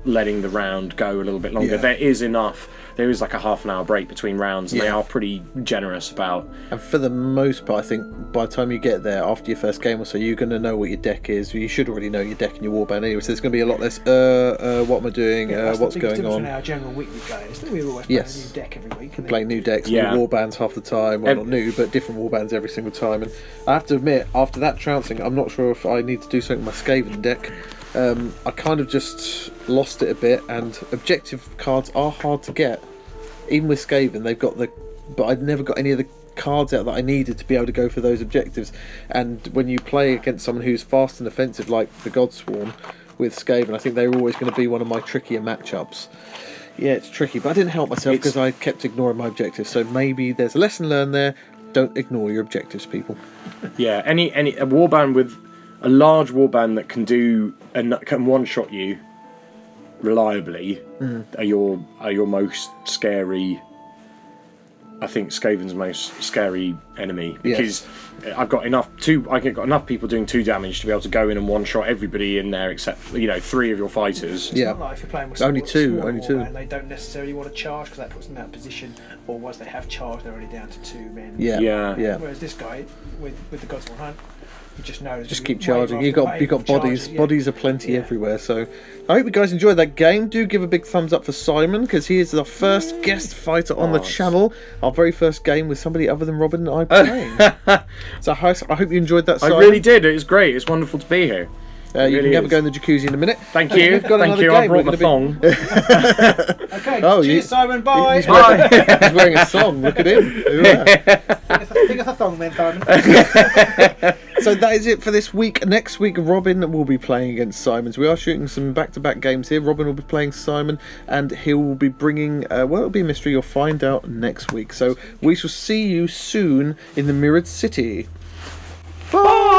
letting the round go a little bit longer. Yeah. There is like a half an hour break between rounds, and they are pretty generous about. And for the most part, I think by the time you get there, after your first game or so, you're going to know what your deck is. You should already know your deck and your warband anyway, so there's going to be a lot less, what am I doing, That's what's the biggest going difference on. in our general weekly play is that we always play Yes. a new deck every week. And Playing new decks, Yeah. new warbands half the time. Well, not new, but different warbands every single time. And I have to admit, after that trouncing, I'm not sure if I need to do something with my Skaven deck. I kind of just lost it a bit, and objective cards are hard to get. Even with Skaven, but I'd never got any of the cards out that I needed to be able to go for those objectives. And when you play against someone who's fast and offensive like the Godsworn with Skaven, I think they're always going to be one of my trickier matchups. Yeah, it's tricky, but I didn't help myself because I kept ignoring my objectives. So maybe there's a lesson learned there. Don't ignore your objectives, people. Yeah, a warband with a large warband that can one shot you reliably are your most scary. I think Skaven's most scary enemy because I've got enough people doing 2 damage to be able to go in and one shot everybody in there except 3 of your fighters. Yeah. It's not like if you're playing with Only two, smaller only two. warband, they don't necessarily want to charge because that puts them out of position, or once they have charged, they're already down to 2 men. Yeah. Whereas this guy with the Godsworn Hunt, he just knows. Just he's keep way charging. off You the got wave of bodies. charging, Bodies are plenty Yeah. everywhere. So I hope you guys enjoyed that game. Do give a big thumbs up for Simon because he is the first guest fighter on the channel. Our very first game with somebody other than Robin and I playing. So I hope you enjoyed that. I Simon. really did. It was great. It's wonderful to be here. You really can have a is. go in the jacuzzi in a minute. Thank you. We've got Thank another you. I game. brought We're my gonna thong. Okay, Oh, cheers, you- Simon. Bye. He's wearing a thong. Look at him. Look at that. Think of a thong, then, Simon. So that is it for this week. Next week, Robin will be playing against Simons. We are shooting some back-to-back games here. Robin will be playing Simon, and he will be bringing. Well, it'll be a mystery. You'll find out next week. So we shall see you soon in the Mirrored City. Bye.